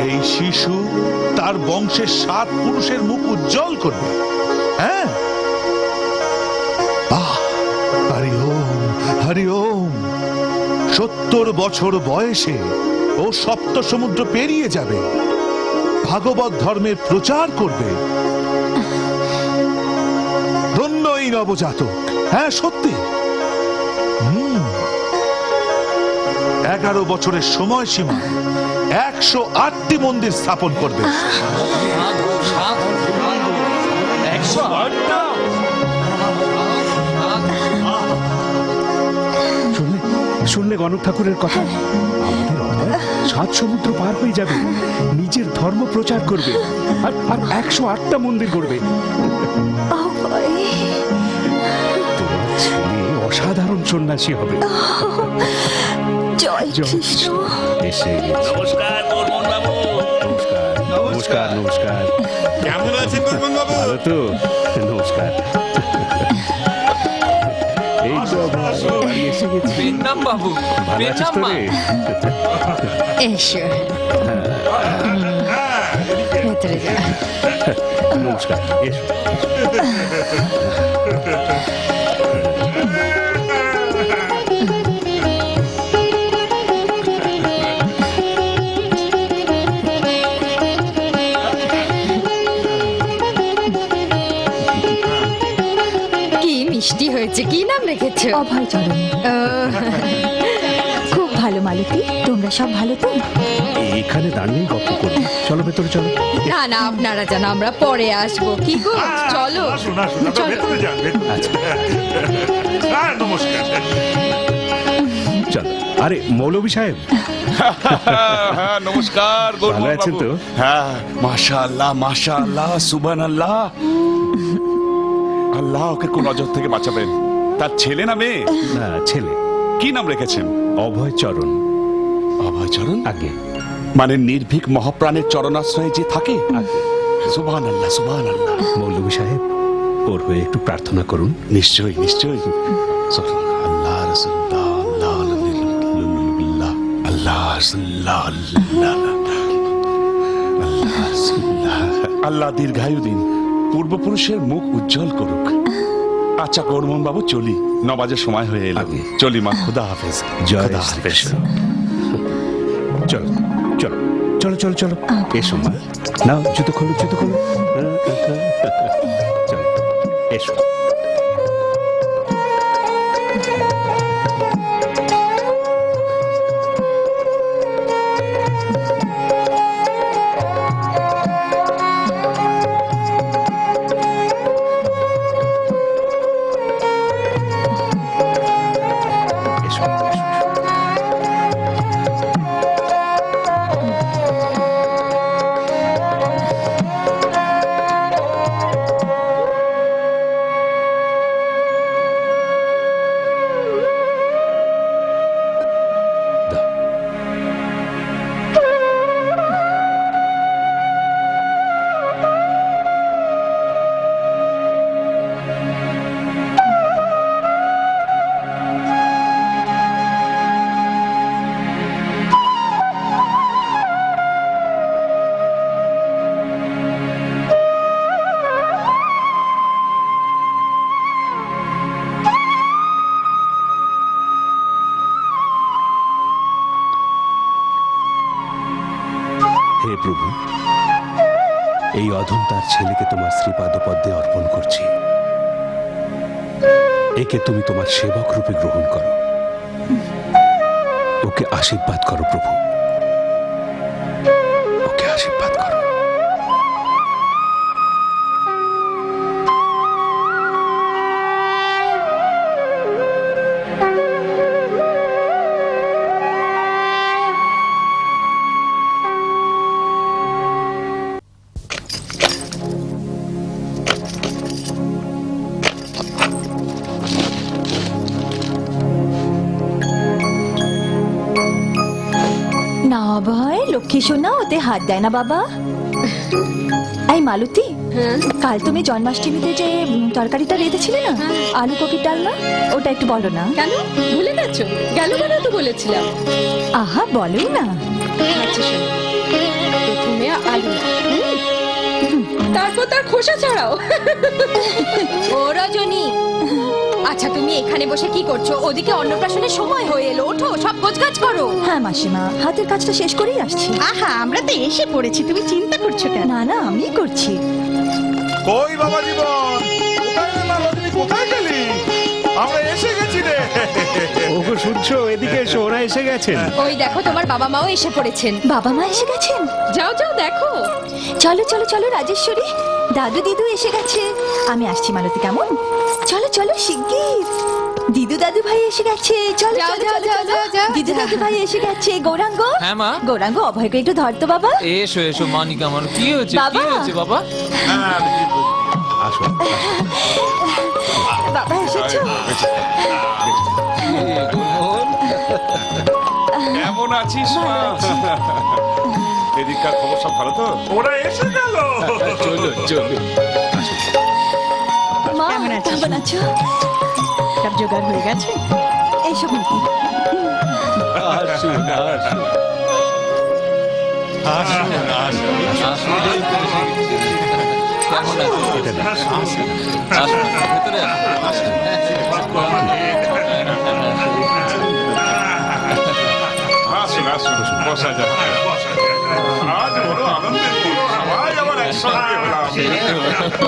Speaker 3: এই শিশু তার বংশের 7 পুরুষের মুখ উজ্জ্বল করবে। হ্যাঁ, বাহ!
Speaker 12: হরি ওম। 70 বছর বয়সে ও সপ্ত সমুদ্র পেরিয়ে যাবে, ভাগবত ধর্মের প্রচার করবে। ধন্য এই নবজাতক। হ্যাঁ সত্যি। 11 বছরের সময়সীমা 108টি মন্দির স্থাপন করবে।
Speaker 11: শুনলে গণক ঠাকুরের কথা? আমাদের অভয় 7 সমুদ্র পার হয়ে যাবে, নিজের ধর্ম প্রচার করবে, আর 108টা মন্দির করবে। তোমার ছেলে অসাধারণ সন্ন্যাসী হবে।
Speaker 8: জয় কৃষ্ণ।
Speaker 11: এসে গেছে। নমস্কার নমস্কার।
Speaker 14: কেমন আছেন বর্মন বাবু?
Speaker 11: ভালো তো? নমস্কার। এই তো বাড়ি এসে গেছি।
Speaker 13: বাবু
Speaker 11: ভালো আছিস তো রে?
Speaker 10: এসো ভেতরে যা।
Speaker 11: নমস্কার, এসো।
Speaker 10: কি মিষ্টি হয়েছে, কি নাম রেখেছো?
Speaker 8: অভয়চরণ। খুব ভালো মালতী, তোমরা সব ভালো তো?
Speaker 11: এখানে দাঁড়িয়ে গল্প করবো, চলো ভেতরে চলো।
Speaker 10: না না, আপনারা জানো, আমরা পরে আসবো। কি গো, চলো চলো।
Speaker 11: চলো। আরে মৌলভী সাহেব,
Speaker 2: হ্যাঁ নমস্কার।
Speaker 11: ভালো আছেন তো?
Speaker 2: হ্যাঁ মাশাআল্লাহ মাশাআল্লাহ সুবহানাল্লাহ। আল্লাহ ওকে কোন নজর থেকে বাঁচাবেন। তার ছেলে না মেয়ে?
Speaker 11: না ছেলে।
Speaker 2: কি নাম রেখেছেন?
Speaker 11: অভয়চরণ।
Speaker 2: অভয়চরণ?
Speaker 11: আগে
Speaker 2: মানে নির্ভীক মহাপ্রাণের চরণাশ্রয়ে যে থাকে? সুবহানাল্লাহ সুবহানাল্লাহ।
Speaker 11: মৌলভী সাহেব, ওর হয়ে একটু প্রার্থনা করুন।
Speaker 2: নিশ্চয়ই নিশ্চয়ই। আল্লাহ রাসূলুল্লাহ আল্লাহ রাসূলুল্লাহ আল্লাহ দীর্ঘায়ু দিন, পূর্বপুরুষের মুখ উজ্জ্বল করুক। আচ্ছা বর্মন বাবু, চলি, 9 বাজে সময় হয়ে এলো। চলি মা, খুদা হাফেজ।
Speaker 11: জয়
Speaker 2: খুদা হাফেজ।
Speaker 11: চলো চলো চলো চলো চলো। এসো মা, নাও জুতো খোলো জুতো খোলো। চলো এসো। হে প্রভু, এই অধম তার ছেলেকে তোমার শ্রীপাদপদ্মে অর্পণ করছি। একে তুমি তোমার সেবক রূপে গ্রহণ করো, ওকে আশীর্বাদ করো প্রভু, ওকে আশীর্বাদ করো।
Speaker 8: না ভাই, লক্ষ্মী সোনা ওতে হাত দেয় না বাবা। এই মালতী, কাল তুমি জন্মাষ্টমীতে যে তরকারিটা রেঁধেছিলে না, আলু কপির ডালনা, ওটা একটু বলো না।
Speaker 7: কেন ভুলে গেছো? গেল বেলা তো বলেছিলাম।
Speaker 8: আহা বলো না।
Speaker 7: আচ্ছা শোনো, প্রথমে আলু, তারপর তার খোসা ছাড়াও।
Speaker 10: ও রজনী, আচ্ছা তুমি এখানে বসে কি করছো? ওদিকে অন্নপ্রাশনের সময় হয়ে এলো, ওঠো সব গোছগাছ করো।
Speaker 8: হ্যাঁ মাসিমা, হাতের কাজটা শেষ করেই আসছি।
Speaker 16: আহা, আমরা তো এসে পড়েছি, তুমি চিন্তা করছো কেন?
Speaker 8: না না, আমি করছি।
Speaker 3: কই বাবা জীবন, কোথায় রে বাবা, তুমি কোথায় গেলি? আমরা এসে গেছি রে।
Speaker 11: ওগো সূর্য, এদিকে এসো, ওরা এসে গেছেন।
Speaker 10: ওই দেখো তোমার বাবা মাও এসে পড়েছেন।
Speaker 8: বাবা মা এসে গেছেন?
Speaker 7: যাও যাও দেখো।
Speaker 8: চলো চলো চলো রাজেশ্বরী, দাদু দিদু এসে গেছে। আমি আসছি মালতী, কেমন? চলো চলো শিগগির। দিদু দাদু ভাই এসে গেছে। চলো
Speaker 10: যাও,
Speaker 8: চলো
Speaker 10: যাও,
Speaker 8: চলো,
Speaker 10: যাও,
Speaker 8: চলো।
Speaker 10: যাও, যাও,
Speaker 8: দিদু দাদু ভাই এসে গেছে। গৌরাঙ্গ,
Speaker 13: হ্যাঁ মা।
Speaker 8: গৌরাঙ্গ অভয়কে একটু ধরতো বাবা।
Speaker 13: এসো এসো মানিকা, আমার কি হয়েছে? কি
Speaker 8: বাবা।
Speaker 13: হয়েছে বাবা?
Speaker 11: আসো।
Speaker 8: বাবা এসেছো?
Speaker 2: কেমন আছিস মা? এদিককার খবর সব ভালো তো? ওরা এসে গেল।
Speaker 11: চলো চলো।
Speaker 8: মা
Speaker 16: কেমন আছিস?
Speaker 8: কেমন আছো?
Speaker 16: সব জোগাড় হয়ে গেছে?
Speaker 8: এসো বলতে।
Speaker 11: আসুন আসুন।
Speaker 13: কেমন আছো? আসুন, ভেতরে আসুন।
Speaker 2: আসুন আসুন, বসা যাক। আজ বড় আনন্দের দিন, সবাই আবার একসঙ্গে হলাম।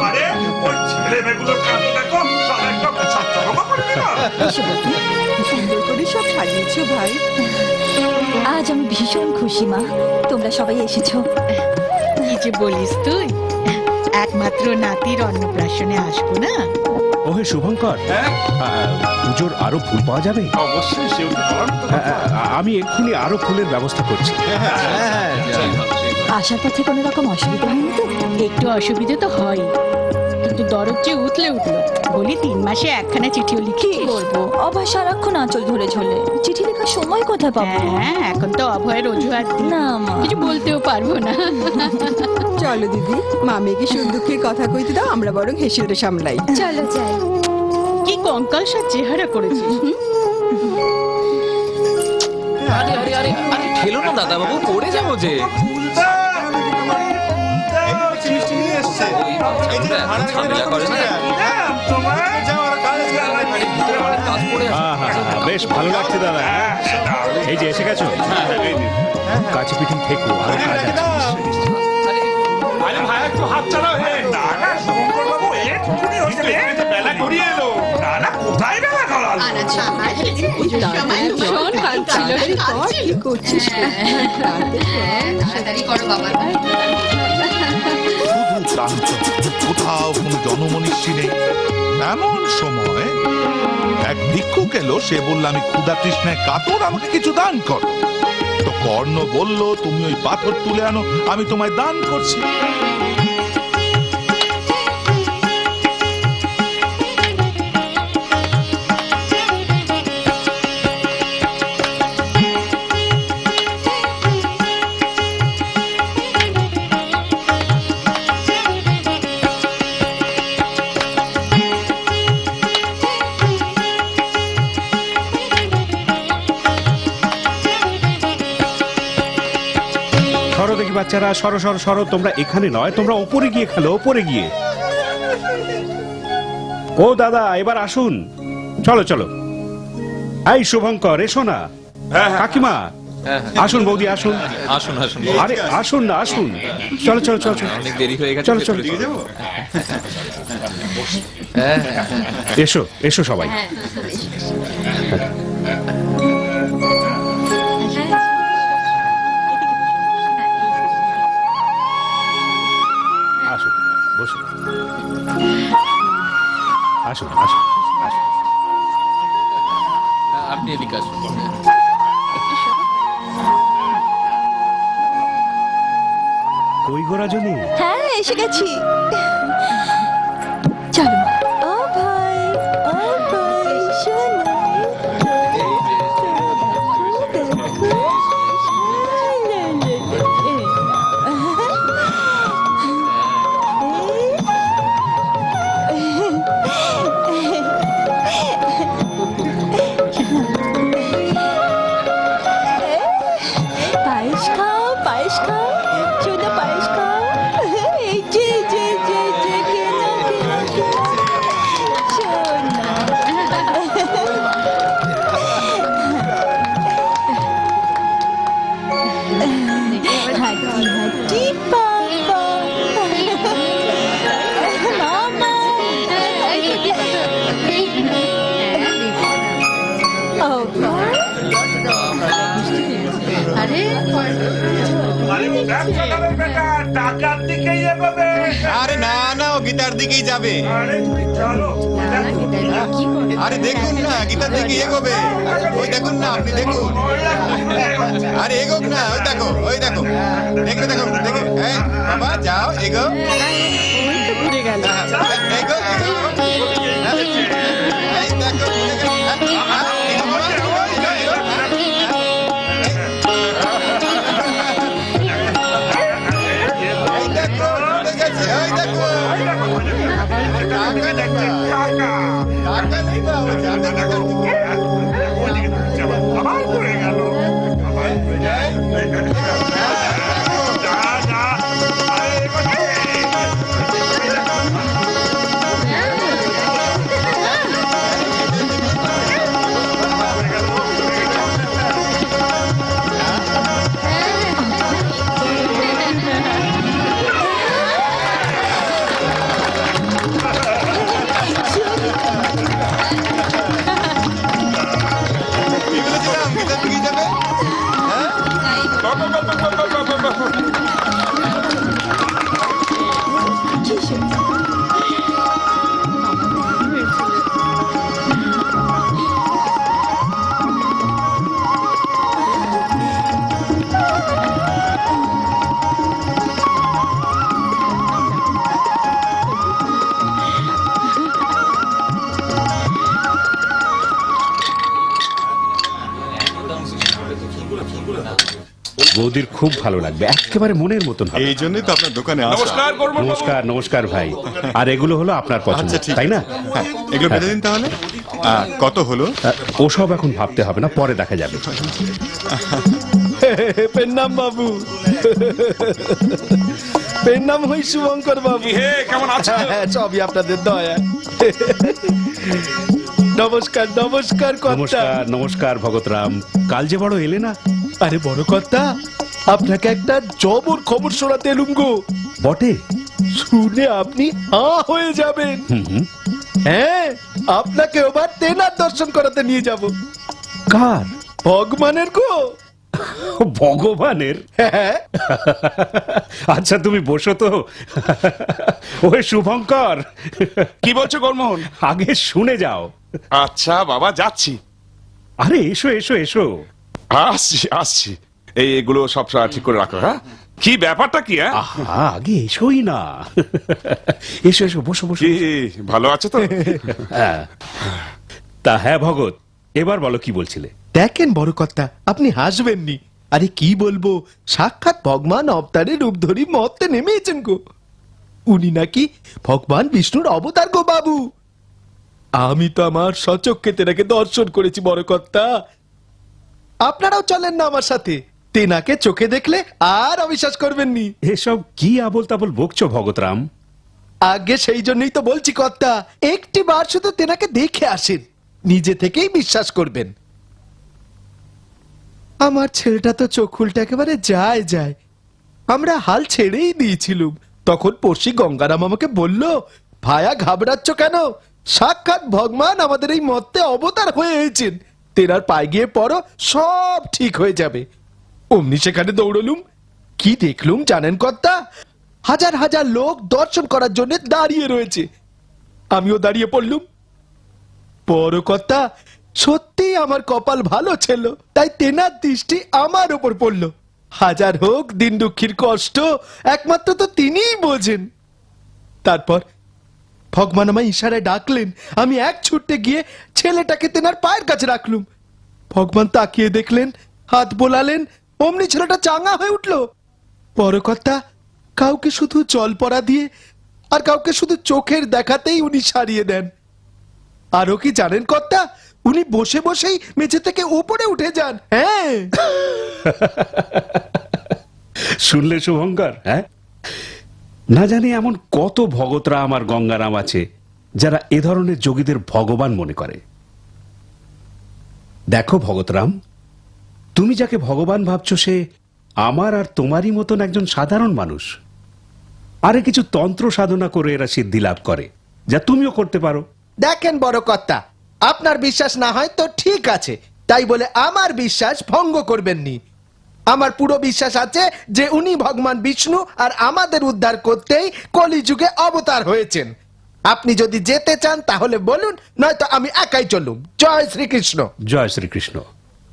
Speaker 2: আরে, ওই ছেলেমেয়েগুলোর কাণ্ড দেখো, সব একদম ছকছক করে দিল।
Speaker 16: এসো বলতে, কি সুন্দর করে সব সাজিয়েছো ভাই।
Speaker 8: আজ আমি ভীষণ খুশি মা, তোমরা সবাই এসেছো।
Speaker 16: কি যে বলিস তুই, একমাত্র নাতির অন্নপ্রাশনে আসবো না?
Speaker 11: ওহে শুভঙ্কর, পুজোর আরো ফুল পাওয়া যাবে?
Speaker 2: অবশ্যই সে
Speaker 11: আমি এক্ষুনি আরো ফুলের ব্যবস্থা করছি।
Speaker 8: আসার পথে কোনো রকম অসুবিধা হয়নি তো?
Speaker 16: একটু অসুবিধে তো হয়, কিন্তু দরদ যে উতলে উঠলো। বলি 3 মাসে একখানা চিঠিও লিখি।
Speaker 8: কি বলবো, অভয় সারাক্ষণ আঁচল ধরে ঝোলে, চিঠি লেখার সময় কোথায় পাবো?
Speaker 16: হ্যাঁ, এখন তো অভয়ের অজুহাত দিই।
Speaker 8: না মা,
Speaker 16: কিছু বলতেও পারবো না।
Speaker 17: চলো দিদি, মামিকে সুখ দুঃখের কথা কইতে দাও, আমরা বরং হেসে উঠে সামলাই।
Speaker 10: চলো যাই।
Speaker 16: কি কঙ্কাল সার চেহারা করেছিস।
Speaker 13: আরে আরে আরে আরে, ঠেলো না দাদা বাবু, পড়ে যাবো যে। ঝামেলা করে না।
Speaker 11: বেশ ভালো লাগছে দাদা। এই যে এসে গেছো, কাছে পিঠে থেকো, আর কাজ আছে।
Speaker 2: আরে ভাই, একটু হাত চালাও। হে না না, শুভঙ্কর বাবু, এক্ষুনি হচ্ছে বেলা গড়িয়ে এলো। না না, কোথায় বেলা গড়াল?
Speaker 7: ভীষণ কাঁদছিল রে।
Speaker 17: কি করছিস?
Speaker 10: তাড়াতাড়ি করো বাবা।
Speaker 3: কোথাও কোনো জনমনীষী নেই। এমন সময় এক ভিক্ষুক এলো, সে বলল আমি ক্ষুধা তৃষ্ণায় কাতর, আমাকে কিছু দান করো। তো কর্ণ বলল তুমি ওই পাথর তুলে আনো, আমি তোমায় দান করছি।
Speaker 11: সরো দেখি বাচ্চারা, সরো সরো সরো। তোমরা এখানে নয়, তোমরা ওপরে গিয়ে খেলো, ওপরে গিয়ে। ও দাদা, এবার আসুন। চলো চলো। এই শুভঙ্কর, এসো না। কাকিমা আসুন, বৌদি আসুন।
Speaker 13: আসুন আসুন।
Speaker 11: আরে আসুন না, আসুন। চলো চলো চলো চলো।
Speaker 13: অনেক দেরি হয়ে গেছে।
Speaker 11: চলো চলো। এসো এসো সবাই। আসুন, বসুন। আসুন আসুন আসুন।
Speaker 13: আপনি এদিকে আসুন।
Speaker 11: কই গো রাজনী?
Speaker 8: হ্যাঁ এসে গেছি। চলো মা। অভয়, অভয়, সোনা। পায়েস খাও, পায়েস খাও, সোনা পায়েস খাও। এই যে যে যে যে কেনা কেনা সোনা।
Speaker 9: আরে না না, ও গীতার দিকেই যাবে। আরে দেখুন না, গীতার দিকে এগোবে। ওই দেখুন না, আপনি দেখুন। আরে এগোক না, ওই দেখো, ওই দেখো, দেখো দেখো দেখো। এই বাবা যাও, এগো
Speaker 16: ঘুরে গেল।
Speaker 9: এগো এগো। এই দেখো,
Speaker 11: বৌদির খুব ভালো লাগবে, একেবারে মনের মতন হবে।
Speaker 14: এই জন্যই তো আপনার দোকানে আসা।
Speaker 11: নমস্কার নমস্কার ভাই। আর এগুলো হলো আপনার পছন্দ,
Speaker 14: আচ্ছা, ঠিক
Speaker 11: তাই না?
Speaker 14: হ্যাঁ, এগুলো বেঁধে দিন তাহলে। কত হলো?
Speaker 11: ওসব এখন ভাবতে হবে না, পরে দেখা যাবে।
Speaker 12: পেন্নাম বাবু, পেন্নাম হই শুভঙ্কর বাবু।
Speaker 2: কেমন আছো?
Speaker 12: সবই আপনাদের দয়া। নমস্কার নমস্কার কর্তা।
Speaker 11: নমস্কার নমস্কার ভগতরাম, কাল যে বড় এলে না।
Speaker 12: আরে বড় কর্তা, আপনাকে একটা জবর খবর শোনাতে এলুম গো।
Speaker 11: বটে?
Speaker 12: শুনে আপনি হয়ে যাবেন। হ্যাঁ, আপনাকে এবার তেনার দর্শন করাতে নিয়ে যাব।
Speaker 11: কার?
Speaker 12: ভগবানের গো।
Speaker 11: ভগবানের? আচ্ছা তুমি বসো তো। ওই শুভঙ্কর,
Speaker 2: কি বলছো গৌরমোহন?
Speaker 11: আগে শুনে যাও।
Speaker 2: আচ্ছা বাবা, যাচ্ছি।
Speaker 11: আরে এসো এসো এসো।
Speaker 2: আসছি আসছি। এগুলো সব ঠিক করে রাখো। হ্যাঁ, কি ব্যাপারটা কি?
Speaker 11: আগে এসোই না। এসো এসো, বসো বসো।
Speaker 2: ভালো আছো তো?
Speaker 11: তা হ্যাঁ ভগত, এবার বলো কি বলছিলে?
Speaker 12: দেখেন বড় কর্তা, আপনি হাসবেননি। আরে কি বলবো, সাক্ষাৎ ভগবান অবতারে রূপ ধরি মর্তে নেমেছেন গো। উনি নাকি ভগবান বিষ্ণুর অবতার গো বাবু। আমি তো আমার সচক্ষে তেনাকে দর্শন করেছি বড় কর্তা। আপনারাও চলেন না আমার সাথে? তেনাকে চোখে দেখলে আর অবিশ্বাস করবেননি।
Speaker 11: এসব কি আবল তাবল বকছো ভগতরাম?
Speaker 12: আগে সেই জন্যই তো বলছি কর্তা, একটি বার শুধু তেনাকে দেখে আসেন, নিজে থেকেই বিশ্বাস করবেন। আমার ছেলেটা তো চোখ খুলতে একেবারে যায় যায়। আমরা হাল ছেড়েই দিয়েছিলুম। তখন পড়শি গঙ্গারাম আমাকে বলল, ভায়া ঘাবড়াচ্ছ কেন? সাক্ষাৎ ভগবান আমাদের এই মর্তে অবতার হয়েছেন, তেনার পায়ে গিয়ে পড়ো, সব ঠিক হয়ে যাবে। অমনি সেখানে দৌড়লুম। কি দেখলুম জানেন কর্তা? হাজার হাজার লোক দর্শন করার জন্য দাঁড়িয়ে রয়েছে। আমিও দাঁড়িয়ে পড়লুম। বড় কর্তা, সত্যি আমার কপাল ভালো ছিল, তাই তেনার দৃষ্টি আমার উপর পড়ল। হাজার হোক দিন দুঃখীর কষ্ট, একমাত্র তো তিনিই বোঝেন। তারপর ভগবান আমায় ইশারায় ডাকলেন, আমি এক ছুটতে গিয়ে ছেলেটাকে তেনার পায়ের কাছে রাখলুম। ভগবান তাকিয়ে দেখলেন, হাত বোলালেন, অমনি ছেলেটা চাঙ্গা হয়ে উঠল। বড় কর্তা, কাউকে শুধু জল পড়া দিয়ে আর কাউকে শুধু চোখের দেখাতেই উনি সারিয়ে দেন। আরো কি জানেন কর্তা, উনি বসে বসেই মেঝে থেকে উপরে উঠে যান। হ্যাঁ,
Speaker 11: শুনলে শুভঙ্কর? হ্যাঁ, না জানি এমন কত ভগতরাম আর গঙ্গারাম আছে যারা এ ধরনের যোগীদের ভগবান মনে করে। দেখো ভগতরাম, তুমি যাকে ভগবান ভাবছো সে আমার আর তোমারই মতন একজন সাধারণ মানুষ। আরে কিছু তন্ত্র সাধনা করে এরা সিদ্ধি লাভ করে, যা তুমিও করতে পারো।
Speaker 12: দেখেন বড় কর্তা, আপনার বিশ্বাস না হয় তো ঠিক আছে, তাই বলে আমার বিশ্বাস ভঙ্গ করবেননি। আমার পুরো বিশ্বাস আছে যে উনি ভগবান বিষ্ণু আর আমাদের উদ্ধার করতেই কলিযুগে অবতার হয়েছেন। আপনি যদি যেতে চান তাহলে বলুন, নয়তো আমি একাই চলুন। জয় শ্রীকৃষ্ণ।
Speaker 11: জয় শ্রীকৃষ্ণ।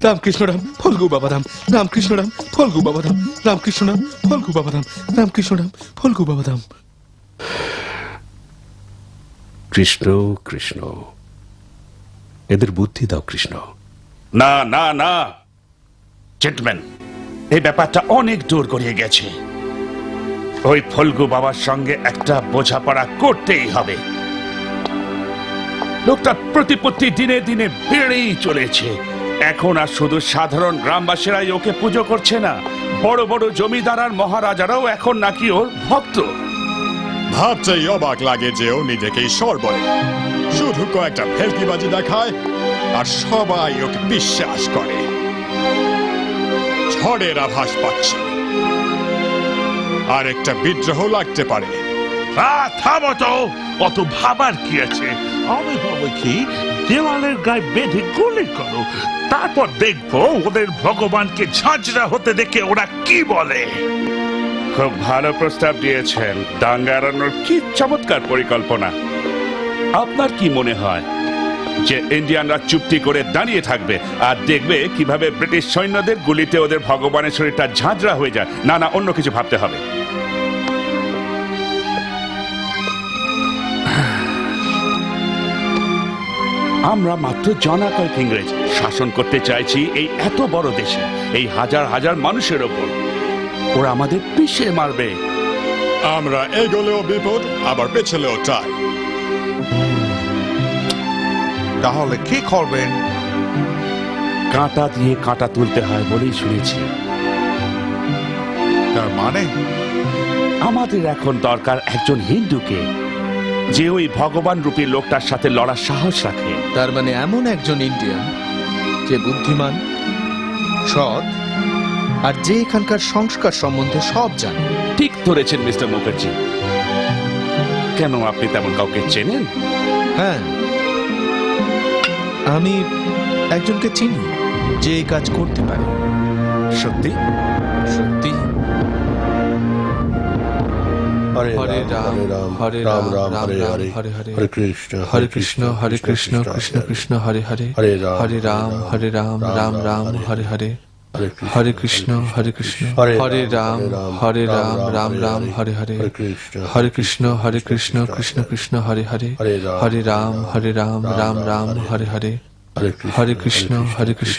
Speaker 3: রামকৃষ্ণ রাম ফলগু বাবা রাম, রামকৃষ্ণ রাম ফলগু বাবা রাম, রামকৃষ্ণ রাম ফলগু বাবা রাম, রামকৃষ্ণ রাম ফলগু বাবা রাম।
Speaker 11: কৃষ্ণ কৃষ্ণ, এদের বুদ্ধি দাও কৃষ্ণ।
Speaker 2: না না না জেন্টলম্যান, এই ব্যাপারটা অনেক দূর গড়িয়ে গেছে। ওই ফলগু বাবার সঙ্গে একটা বোঝাপড়া করতেই হবে। লোকটার প্রতিপত্তি দিনে দিনে বেড়েই চলেছে। এখন আর শুধু সাধারণ গ্রামবাসীরাই ওকে পুজো করছে না, বড় বড় জমিদার আর মহারাজারাও এখন নাকি ওর ভক্ত।
Speaker 14: ভাবতেই অবাক লাগে যে ও নিজেকে ঈশ্বর বলে। শুধু কয়েকটা ভেলকিবাজি দেখায় আর সবাই ওকে বিশ্বাস করে। ঝড়ের আভাস পাচ্ছি, আর একটা বিদ্রোহ লাগতে পারে।
Speaker 2: থামো তো, অত ভাবার কি আছে? আমি ভাবো কি, দেওয়ালের গায়ে বেঁধে গুলি করো, তারপর দেখবো ওদের ভগবানকে ঝাঁঝরা হতে দেখে ওরা কি বলে। খুব ভালো প্রস্তাব দিয়েছেন। দাঙ্গা এড়ানোর কি চমৎকার পরিকল্পনা। আপনার কি মনে হয় যে ইন্ডিয়ানরা চুপটি করে দাঁড়িয়ে থাকবে আর দেখবে কিভাবে ব্রিটিশ সৈন্যদের গুলিতে ওদের ভগবানের শরীরটা ঝাঁঝরা হয়ে যায়? না না, অন্য কিছু ভাবতে হবে। আমরা মাত্র জনা কয়েক ইংরেজ শাসন করতে চাইছি এই এত বড় দেশে, এই হাজার হাজার মানুষের ওপর। ওরা আমাদের পিষে মারবে।
Speaker 14: আমরা এগোলেও বিপদ, আবার পেছলেও তাই।
Speaker 3: তাহলে কি করবেন?
Speaker 2: কাঁটা দিয়ে কাঁটা তুলতে হয় বলেই শুনেছি।
Speaker 3: তার মানে
Speaker 2: আমাদের এখন দরকার একজন হিন্দুকে, যে ওই ভগবান রূপী লোকটার সাথে লড়ার সাহস রাখে।
Speaker 4: তার মানে এমন একজন ইন্ডিয়ান যে বুদ্ধিমান, সৎ, আর যে এখানকার সংস্কার সম্বন্ধে সব জানে।
Speaker 2: ঠিক ধরেছেন মিস্টার মুখার্জি। কেন, আপনি তেমন কাউকে চেনেন?
Speaker 4: হ্যাঁ, আমি একজনকে চিনি যে এই কাজ করতে পারে।
Speaker 2: সত্যি?
Speaker 4: সত্যি। হরে রাম হরে রাম রাম রাম হরে হরে, হরে কৃষ্ণ হরে কৃষ্ণ কৃষ্ণ কৃষ্ণ হরে হরে, হরে রাম রাম রাম হরে হরে, হরে কৃষ্ণ হরে রাম রাম রাম হরে হরে, হরে কৃষ্ণ কৃষ্ণ কৃষ্ণ হরে হরে, হরে রাম রাম রাম হরে হরে, হরে কৃষ্ণ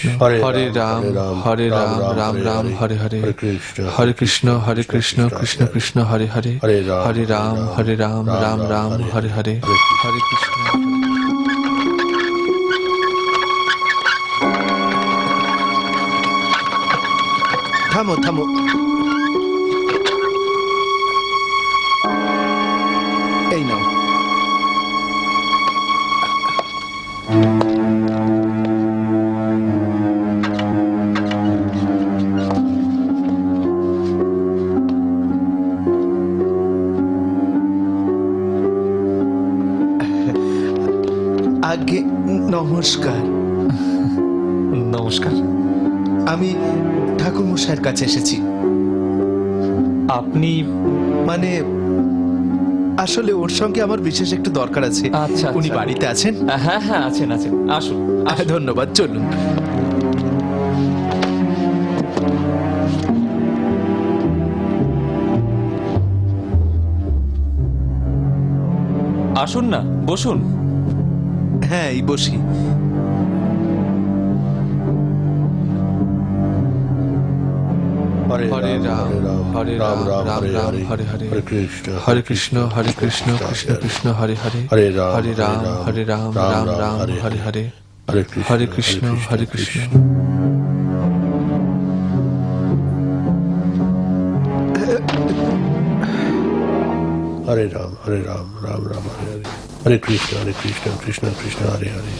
Speaker 4: হরে রাম রাম রাম হরে হরে, হরে কৃষ্ণ কৃষ্ণ কৃষ্ণ হরে হরে, হরে রাম রাম রাম হরে হরে, হরে কৃষ্ণ।
Speaker 12: থামো থামো, এই নাও। আগে নমস্কার।
Speaker 13: নমস্কার।
Speaker 12: আমি ঠাকুর মশাইয়ের কাছে এসেছি।
Speaker 13: আপনি?
Speaker 12: মানে আসলে ওর সঙ্গে আমার বিশেষ একটু দরকার আছে।
Speaker 13: আচ্ছা,
Speaker 12: উনি বাড়িতে আছেন?
Speaker 13: হ্যাঁ হ্যাঁ, আছেন আছেন, আসুন।
Speaker 12: ধন্যবাদ, চলুন।
Speaker 13: আসুন না, বসুন।
Speaker 12: হ্যাঁ, এই বসি।
Speaker 4: হরে রাম রাম রাম হরে হরে, হরে কৃষ্ণ কৃষ্ণ কৃষ্ণ হরে হরে, হরে রাম রাম রাম হরে হরে, হরে কৃষ্ণ
Speaker 15: হরে রাম রাম রাম হরে হরে, হরে কৃষ্ণ কৃষ্ণ কৃষ্ণ হরে হরে,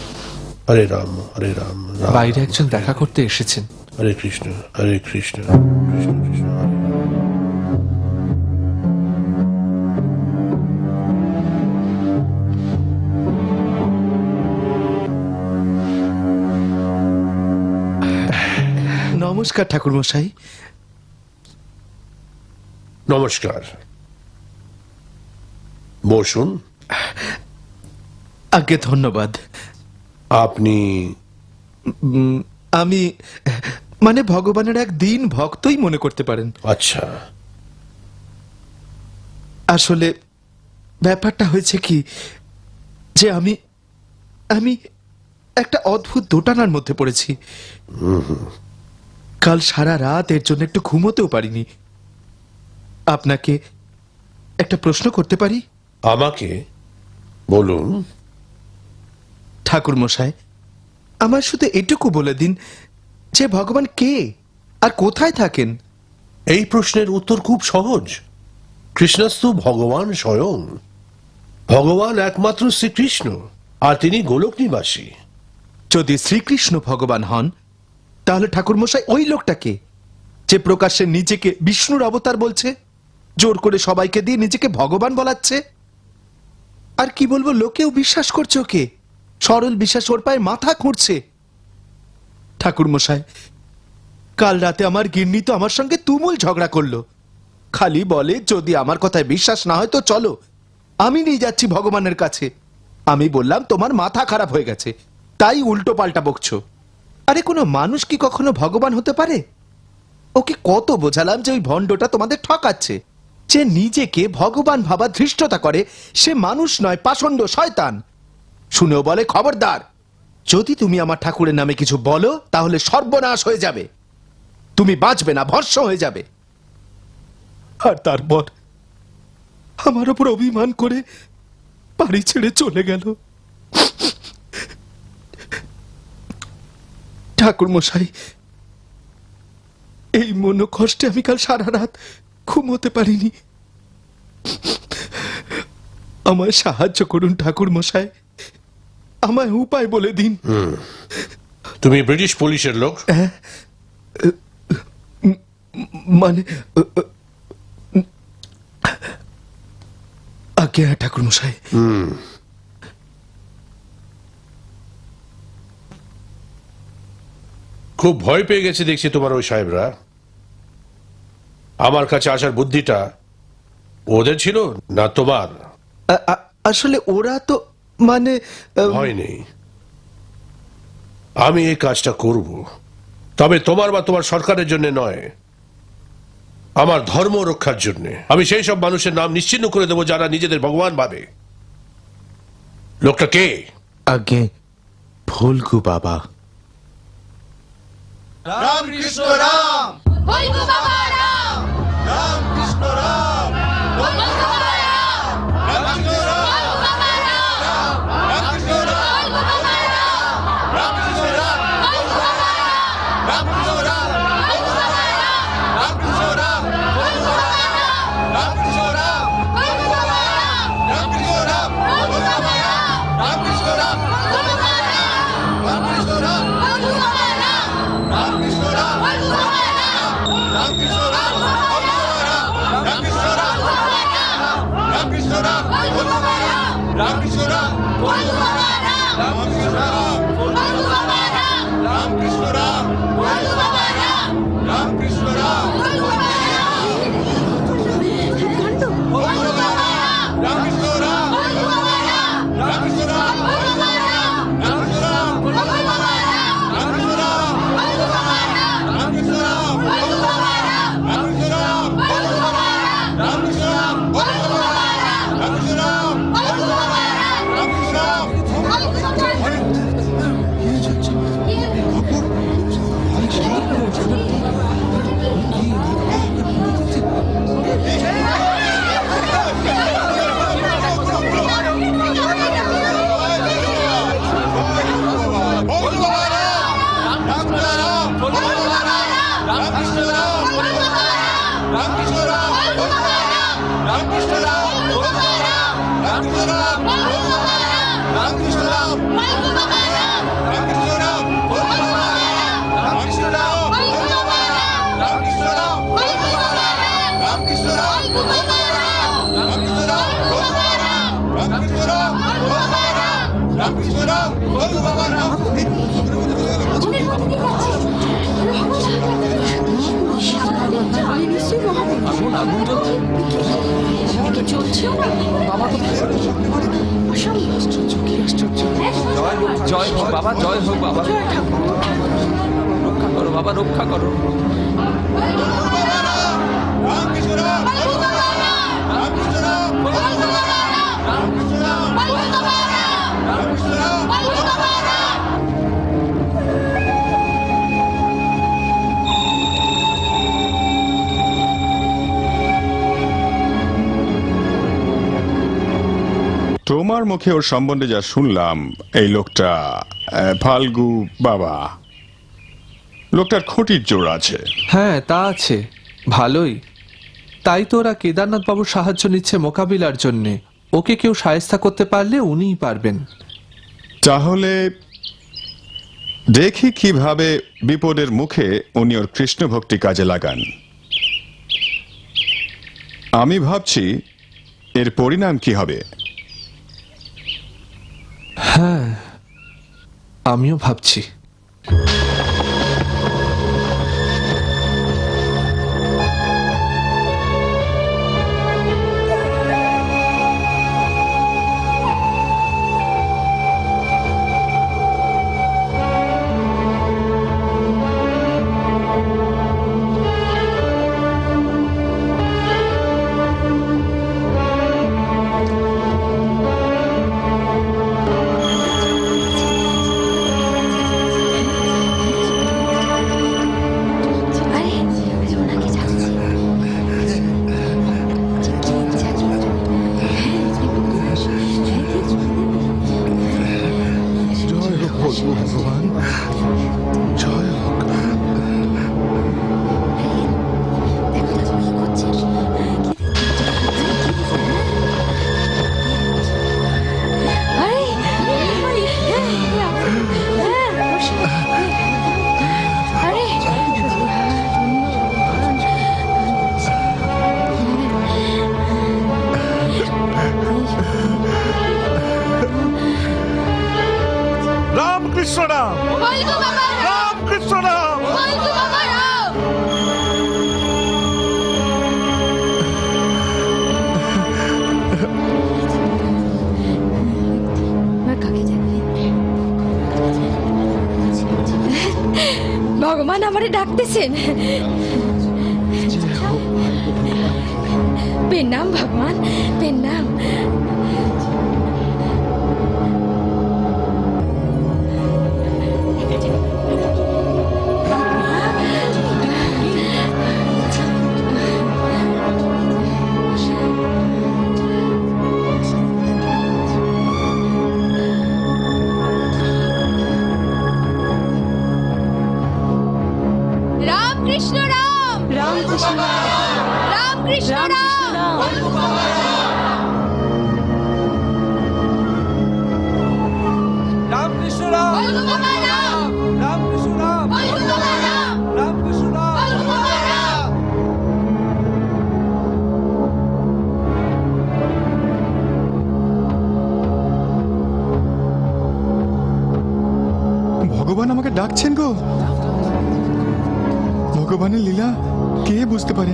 Speaker 15: হরে রাম রাম।
Speaker 4: বাইরে একজন দেখা করতে এসেছেন।
Speaker 15: হরে কৃষ্ণ কৃষ্ণ কৃষ্ণ হরে।
Speaker 12: নমস্কার ঠাকুর মশাই।
Speaker 15: নমস্কার, বসুন।
Speaker 12: আগে ধন্যবাদ।
Speaker 15: আপনি?
Speaker 12: আমি মানে ভগবানের এক দিন ভক্তই মনে করতে পারেন।
Speaker 15: আচ্ছা,
Speaker 12: আসলে ব্যাপারটা হয়েছে কি যে আমি আমি একটা অদ্ভুত দোটানার মধ্যে পড়েছি। কাল সারা রাত এর জন্য একটু ঘুমোতেও পারিনি। আপনাকে একটা প্রশ্ন করতে পারি?
Speaker 15: আমাকে? বলুন।
Speaker 12: ঠাকুর মশাই, আমার শুধু এটুকু বলে দিন যে ভগবান কে আর কোথায় থাকেন?
Speaker 15: এই প্রশ্নের উত্তর খুব সহজ। কৃষ্ণস্তু ভগবান স্বয়ং। ভগবান একমাত্র শ্রীকৃষ্ণ, আর তিনি গোলক নিবাসী।
Speaker 12: যদি শ্রীকৃষ্ণ ভগবান হন, তাহলে ঠাকুর মশাই ওই লোকটাকে যে প্রকাশ্যে নিজেকে বিষ্ণুর অবতার বলছে, জোর করে সবাইকে দিয়ে নিজেকে ভগবান বলাচ্ছে, আর কি বলবো, লোকেও বিশ্বাস করছে ওকে। সরল বিশ্বাস ওর পায়ে মাথা খুঁড়ছে। ঠাকুর মশাই, কাল রাতে আমার গিন্নি তো আমার সঙ্গে তুমুল ঝগড়া করলো। খালি বলে যদি আমার কথায় বিশ্বাস না হয় তো চলো, আমি নিয়ে যাচ্ছি ভগবানের কাছে। আমি বললাম তোমার মাথা খারাপ হয়ে গেছে, তাই উল্টো পাল্টা বকছো। আরে কোনো মানুষ কি কখনো ভগবান হতে পারে? ওকে কত বোঝালাম যে ওই ভণ্ডটা তোমাদের ঠকাচ্ছে। যে নিজেকে ভগবান ভাবা ধৃষ্টতা করে সে মানুষ নয়, পাষণ্ড শয়তান। শুনেও বলে খবরদার, যদি তুমি আমার ঠাকুরের নামে কিছু বলো তাহলে সর্বনাশ হয়ে যাবে, তুমি বাঁচবে না, ভস্ম হয়ে যাবে। আর তারপর আমার উপর অভিমান করে বাড়ি ছেড়ে চলে গেল। ঠাকুর মশাই, এই মনো কষ্টে আমি কাল সারা রাত ঘুমোতে পারিনি। আমায় সাহায্য করুন ঠাকুর মশাই, আমায় উপায় বলে দিন।
Speaker 15: তুমি ব্রিটিশ পুলিশের লোক?
Speaker 12: মানে আজ্ঞা ঠাকুর মশাই।
Speaker 15: খুব ভয় পেয়ে গেছে দেখছি তোমার ওই সাহেবরা। আমার কাছে আসার বুদ্ধিটা ওদের ছিল না তোমার?
Speaker 12: আসলে ওরা তো মানে
Speaker 15: ভয় নেই, আমি এই কাজটা করব, তবে তোমার বা তোমার সরকারের জন্য নয়, আমার ধর্ম রক্ষার জন্য। আমি সেই সব মানুষের নাম নিশ্চিহ্ন করে দেবো যারা নিজেদের ভগবান ভাবে। লোকটা কে?
Speaker 12: আগে ভুলগু বাবা।
Speaker 9: রাম কৃষ্ণ রাম,
Speaker 10: ভোলগু বাবা রাম,
Speaker 9: রাম কৃষ্ণ রাম,
Speaker 10: ভোলগু বাবা রাম,
Speaker 9: রাম কৃষ্ণ রাম,
Speaker 10: ভোলগু বাবা রাম,
Speaker 9: রাম কৃষ্ণ রাম,
Speaker 10: ভোলগু বাবা রাম,
Speaker 9: রাম কৃষ্ণ রাম,
Speaker 10: ভোলগু বাবা রাম,
Speaker 9: রাম কৃষ্ণ রাম,
Speaker 10: ভোলগু বাবা রাম,
Speaker 9: রাম কৃষ্ণ রাম,
Speaker 10: ভোলগু বাবা রাম,
Speaker 9: রাম কৃষ্ণ রাম,
Speaker 10: ভোলগু বাবা রাম,
Speaker 9: রাম কৃষ্ণ রাম,
Speaker 10: ভোলগু বাবা রাম,
Speaker 9: রাম কৃষ্ণ রাম,
Speaker 10: ভোলগু বাবা রাম,
Speaker 9: রাম কৃষ্ণ রাম,
Speaker 10: ভোলগু বাবা রাম,
Speaker 9: রাম কৃষ্ণ রাম,
Speaker 10: ভোলগু বাবা রাম,
Speaker 9: রাম কৃষ্ণ রাম, রাম কৃষ্ণ রাম, রাম কৃষ্ণ রাম,
Speaker 10: ভোলগু বাবা রাম,
Speaker 9: রাম কৃষ্ণ রাম,
Speaker 10: ভোলগু বাবা রাম,
Speaker 9: রাম কৃষ্ণ রাম,
Speaker 10: ভোলগু বাবা রাম,
Speaker 9: রাম কৃষ্ণ রাম,
Speaker 10: ভোলগু বাবা রাম,
Speaker 9: রাম কৃষ্ণ রাম,
Speaker 10: ভোলগু বাবা রাম, ভোলগু বাবা রাম,
Speaker 9: রাম কৃষ্ণ রাম,
Speaker 10: ভোলগু বাবা রাম,
Speaker 9: রাম কৃষ্ণ রাম,
Speaker 10: ভোলগু বাবা রাম,
Speaker 9: রাম কৃষ্ণ রাম,
Speaker 10: ভোলগু বাবা রাম,
Speaker 9: রাম কৃষ্ণ রাম,
Speaker 10: ভোলগু বাবা রাম,
Speaker 9: রাম কৃষ্ণ রাম,
Speaker 10: ভোলগু বাবা রাম,
Speaker 9: রাম কৃষ্ণ রাম,
Speaker 10: ভোলগু বাবা রাম,
Speaker 9: রাম কৃষ্ণ রাম,
Speaker 10: ভোলগু বাবা রাম,
Speaker 9: রাম কৃষ্ণ রাম,
Speaker 10: ভোলগু বাবা রাম,
Speaker 9: রাম কৃষ্ণ রাম,
Speaker 10: ভোলগু বাবা রাম।
Speaker 9: ভোলগু বাবা রাম, রাম কৃষ্ণ রাম, ভোলগু বাবা রাম, রাম কৃষ্ণ রাম, রাম কৃষ্ণ রাম, রাম কৃষ্ণ রাম, ভোলগু বাবা রাম, রাম কৃষ্ণ রাম, রাম কৃষ্ণ রাম,
Speaker 10: ভোলগু বাবা রাম,
Speaker 9: রাম কৃষ্ণ রাম, ভোলগু বাবা রাম, রাম কৃষ্ণ রাম,
Speaker 10: ভোলগু বাবা রাম,
Speaker 9: রাম কৃষ্ণ রাম,
Speaker 10: ভোলগু বাবা রাম,
Speaker 9: রাম কৃষ্ণ রাম,
Speaker 10: ভোলগু বাবা রাম,
Speaker 9: রাম কৃষ্ণ রাম, ভোলগু বাবা রাম, রাম কৃষ্ণ রাম, ভোলগু বাবা রাম, রাম কৃষ্ণ রাম, ভোলগু বাবা রাম।
Speaker 17: নিশ্চয়ই
Speaker 4: আগুন আগুন জ্বলছে।
Speaker 10: এদিকে চলছেও না।
Speaker 4: বাবা কোথায়? কি আশ্চর্য, কি আশ্চর্য। জয় হোক, জয় হোক বাবা, জয় হোক বাবা। রক্ষা করো বাবা, রক্ষা করো।
Speaker 14: তোমার মুখে ওর সম্বন্ধে যা শুনলাম, এই লোকটা ফাল্গু বাবা, লোকটার খুঁটির জোর আছে।
Speaker 4: হ্যাঁ তা আছে, ভালোই। তাই তো ওরা কেদারনাথ বাবুর সাহায্য নিচ্ছে মোকাবিলার জন্যে। ওকে কেউ সায়স্তা করতে পারলে উনিই পারবেন।
Speaker 14: তাহলে দেখি কিভাবে বিপদের মুখে উনি ওর কৃষ্ণ ভক্তি কাজে লাগান। আমি ভাবছি এর পরিণাম কি হবে।
Speaker 4: হ্যাঁ আমিও ভাবছি।
Speaker 3: রামকৃষ্ণ রাম, রামকৃষ্ণ রাম।
Speaker 10: ভগবান আমারে ডাকতেছেন। প্রণাম ভগবান, প্রণাম। রামকৃষ্ণ রাম, রামকৃষ্ণ রাম, রামকৃষ্ণ রাম।
Speaker 4: রামকৃষ্ণ রাম, রামকৃষ্ণ রাম, রামকৃষ্ণ রাম।
Speaker 14: ভগবান আমাকে ডাকছেন গো। ভগবানের লীলা কে বুঝতে পারে।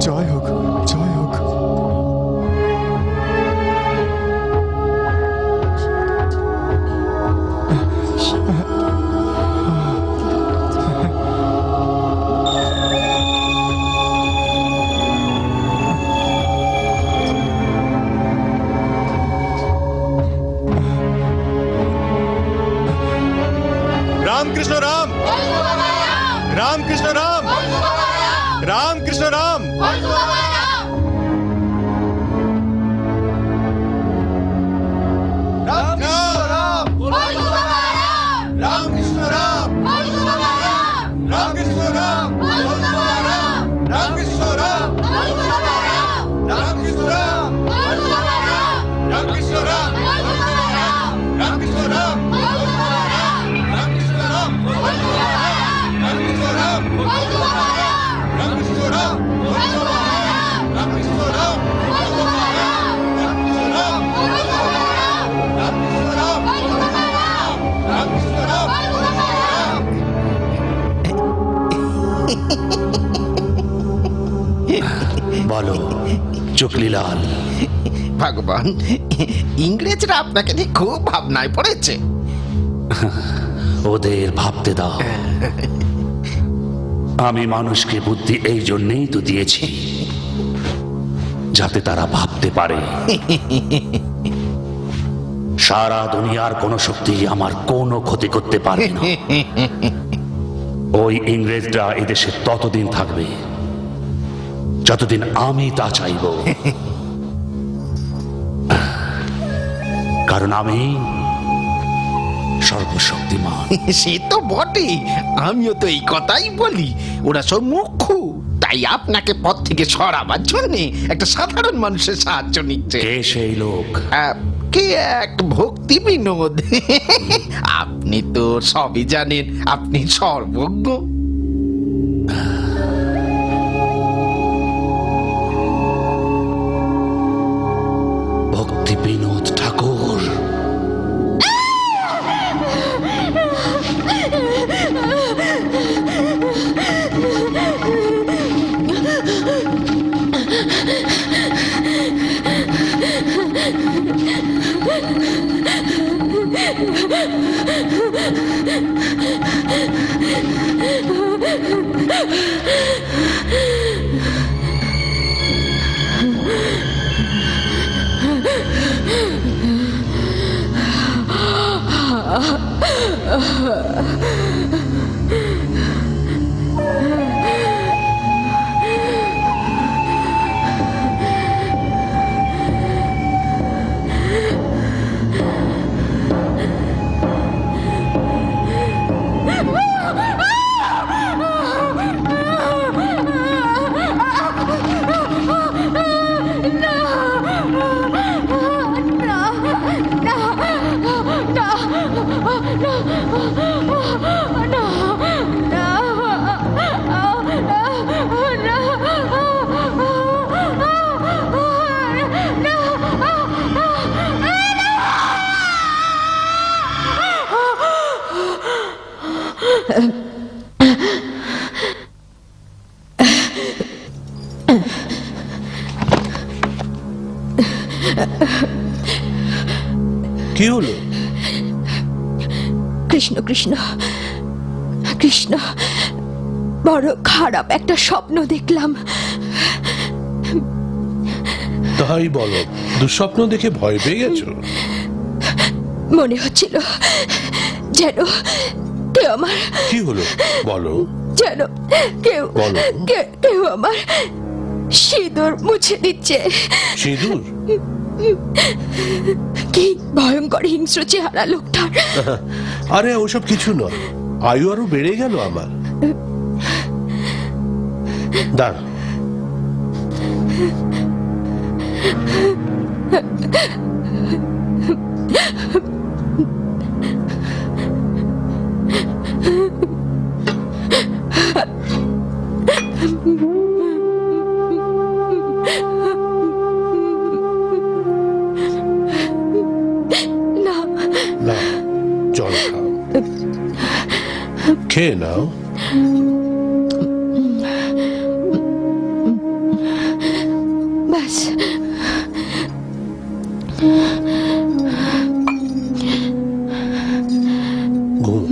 Speaker 14: জয় হোক, জয় হোক। রামকৃষ্ণ রাম, রামকৃষ্ণ রাম, রামকৃষ্ণ রাম। রামকৃষ্ণ রাম, রামকৃষ্ণ রাম, রামকৃষ্ণ রাম, রামকৃষ্ণ রাম, রামকৃষ্ণ রাম, রামকৃষ্ণ রাম, রামকৃষ্ণ রাম, রামকৃষ্ণ রাম, রামকৃষ্ণ রাম,
Speaker 18: চকলিলাল।
Speaker 19: ভগবান, ইংরেজরা আপনাকে নিয়ে খুব ভাবনায় পড়েছে।
Speaker 18: ওদের ভাবতে দাও। আমি মানুষকে বুদ্ধি এই জন্যেই তো দিয়েছি, যাতে তারা ভাবতে পারে। সারা দুনিয়ার কোন শক্তি আমার কোনো ক্ষতি করতে পারবে না। ওই ইংরেজরা এদেশে ততদিন থাকবে যতদিন আমি তা চাইব, কারণ আমি সর্বশক্তিমান।
Speaker 19: সে তো বটেই, আমিও তো এই কথাই বলি। ওরা সব মূর্খ, তাই আপনাকে পথ থেকে সরাবার জন্য একটা সাধারণ মানুষের সাহায্য নিচ্ছে।
Speaker 18: কে সেই লোক?
Speaker 19: কে এক ভক্তি বিনোদ। আপনি তো সবই জানেন, আপনি সর্বজ্ঞ।
Speaker 18: ভক্তি বিনোদ ঠাকুর?
Speaker 15: কি হলো?
Speaker 8: কৃষ্ণ কৃষ্ণ কৃষ্ণ, বড় খারাপ একটা স্বপ্ন দেখলাম।
Speaker 15: তাই বলো, দুঃস্বপ্ন দেখে ভয় পেয়ে গেছো?
Speaker 8: মনে হচ্ছিল যেন কেউ আমার...
Speaker 15: কি হলো বলো?
Speaker 8: যেন কেউ
Speaker 15: বলো।
Speaker 8: কেউ আমার সিঁদুর মুছে দিচ্ছে।
Speaker 15: সিঁদুর?
Speaker 8: কি ভয়ঙ্কর হিংস্র চেহারা লোকটার।
Speaker 15: আরে ওসব কিছু নয়, আয়ু আরো বেড়ে গেল আমার। দাঁড়। না, জল খাও, খেয়ে নাও।
Speaker 8: ব্যাস,
Speaker 15: ঘুম।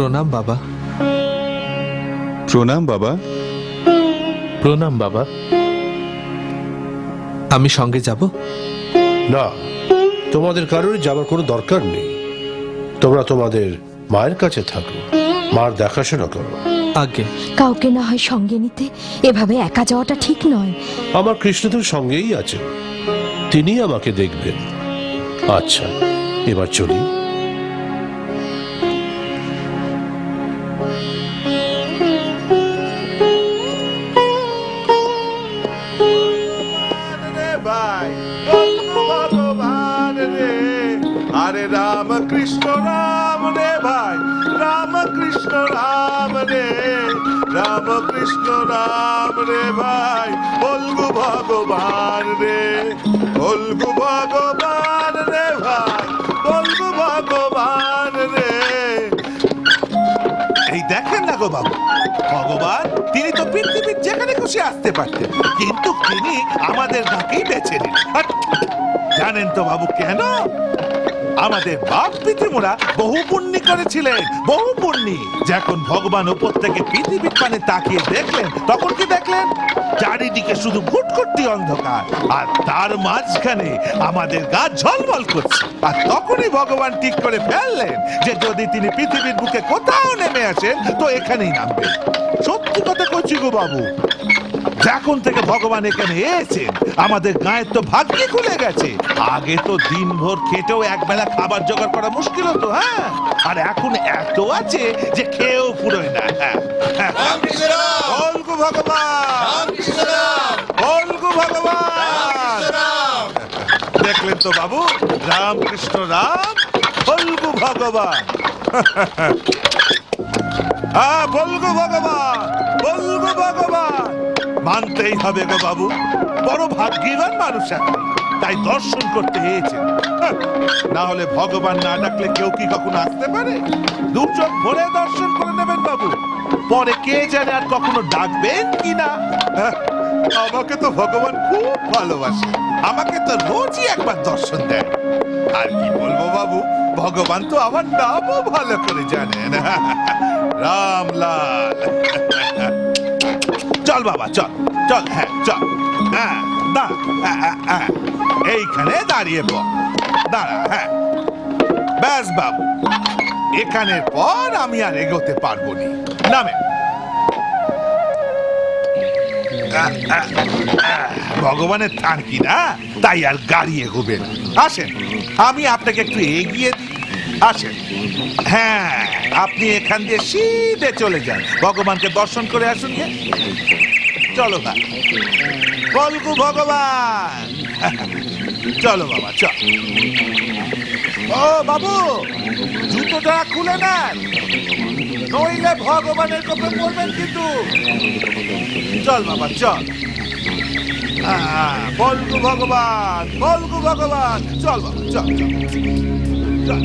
Speaker 4: প্রণাম বাবা।
Speaker 14: প্রণাম বাবা।
Speaker 4: প্রণাম বাবা। আমি সঙ্গে যাব?
Speaker 15: না, তোমাদের কারোরই যাবার কোনো দরকার নেই। তোমরা তোমাদের মায়ের কাছে থাকো, মার দেখাশোনা করো।
Speaker 4: আগে
Speaker 8: কাউকে না হয় সঙ্গে নিতে, এভাবে একা যাওয়াটা ঠিক নয়।
Speaker 15: আমার কৃষ্ণদের সঙ্গেই আছে, তিনি আমাকে দেখবেন। আচ্ছা, এবার চলি।
Speaker 3: আরে রাম কৃষ্ণ রাম রে ভাই, রাম কৃষ্ণ রাম রে, রাম কৃষ্ণ রাম রে ভাই, বলগু ভগবান রে, বলগু ভগবান রে ভাই, বলগু ভগবান রে। এই দেখেন না গো বাবু, ভগবান তিনি তো পৃথিবীর যেখানে খুশি আসতে পারতেন, কিন্তু তিনি আমাদের গাকেই বেছে নিন। আর জানেন তো বাবু কেন? আমাদের বাপ পিতৃমোরা বহু পুণ্যি করেছিলেন, বহু পুণ্যি। যখন ভগবান উপর থেকে পৃথিবীর পানে তাকিয়ে দেখলেন, তখন কি দেখলেন? চারিদিকে শুধু ঘুটঘুটি অন্ধকার, আর তার মাঝখানে আমাদের গা ঝলমল করছে। আর তখনই ভগবান ঠিক করে ফেললেন যে যদি তিনি পৃথিবীর বুকে কোথাও নেমে আসেন, তো এখানেই নামবেন। সত্যি কথা কইছি গো বাবু, যখন থেকে ভগবান এখানে এসেছেন, আমাদের গায়ের তো ভাগ্যে খুলে গেছে। আগে তো দিনভর খেটেও একবেলা খাবার জোগাড় করা মুশকিল হতো, হ্যাঁ, আর এখন এত আছে যে খেয়েও ফুরোয় না। বলগু ভগবান, বলগু ভগবান। দেখলেন তো বাবু, রাম কৃষ্ণ রাম, বলগু ভগবান। হ্যাঁ, বলগু ভগবান, বলগু ভগবান। মানতেই হবে গো বাবু, বড় ভাগ্যবান মানুষ আপনি, তাই দর্শন করতে এসেছেন। না হলে ভগবান না ডাকলে কেউ কি কখনো আসতে পারে? দু চোখ ভরে দর্শন করে নেবেন বাবু, পরে কে জানে আর কখনো ডাকবেন কিনা। আমাকে তো ভগবান খুব ভালোবাসে, আমাকে তো রোজই একবার দর্শন দেয়। আর কি বলবো বাবু, ভগবান তো আমার নামও ভালো করে জানেন, রামলাল। চল বাবা, চল চল, হ্যাঁ চল, হ্যাঁ দাঁড়া, এইখানে দাঁড়িয়ে পড়, দাঁড়া, হ্যাঁ ব্যাস বাবু, এখানের পর আমি আর এগোতে পারবো না। নামে। ভগবানের থান কি না, তাই আর গাড়ি এগোবেন। আসেন, আমি আপনাকে একটু এগিয়ে দিই, আসেন। হ্যাঁ, আপনি এখান দিয়ে সিধে চলে যান, ভগবানকে দর্শন করে আসুন। চলো ভাই, বলগু ভগবান। চলো বাবা, চল। ও বাবু, জুতোটা খুলে নেন, নইলে ভগবানের কোপে পড়বেন কিন্তু। চল বাবা, চল। বলগু ভগবান, বলগু ভগবান। চল বাবা, চল চল চল।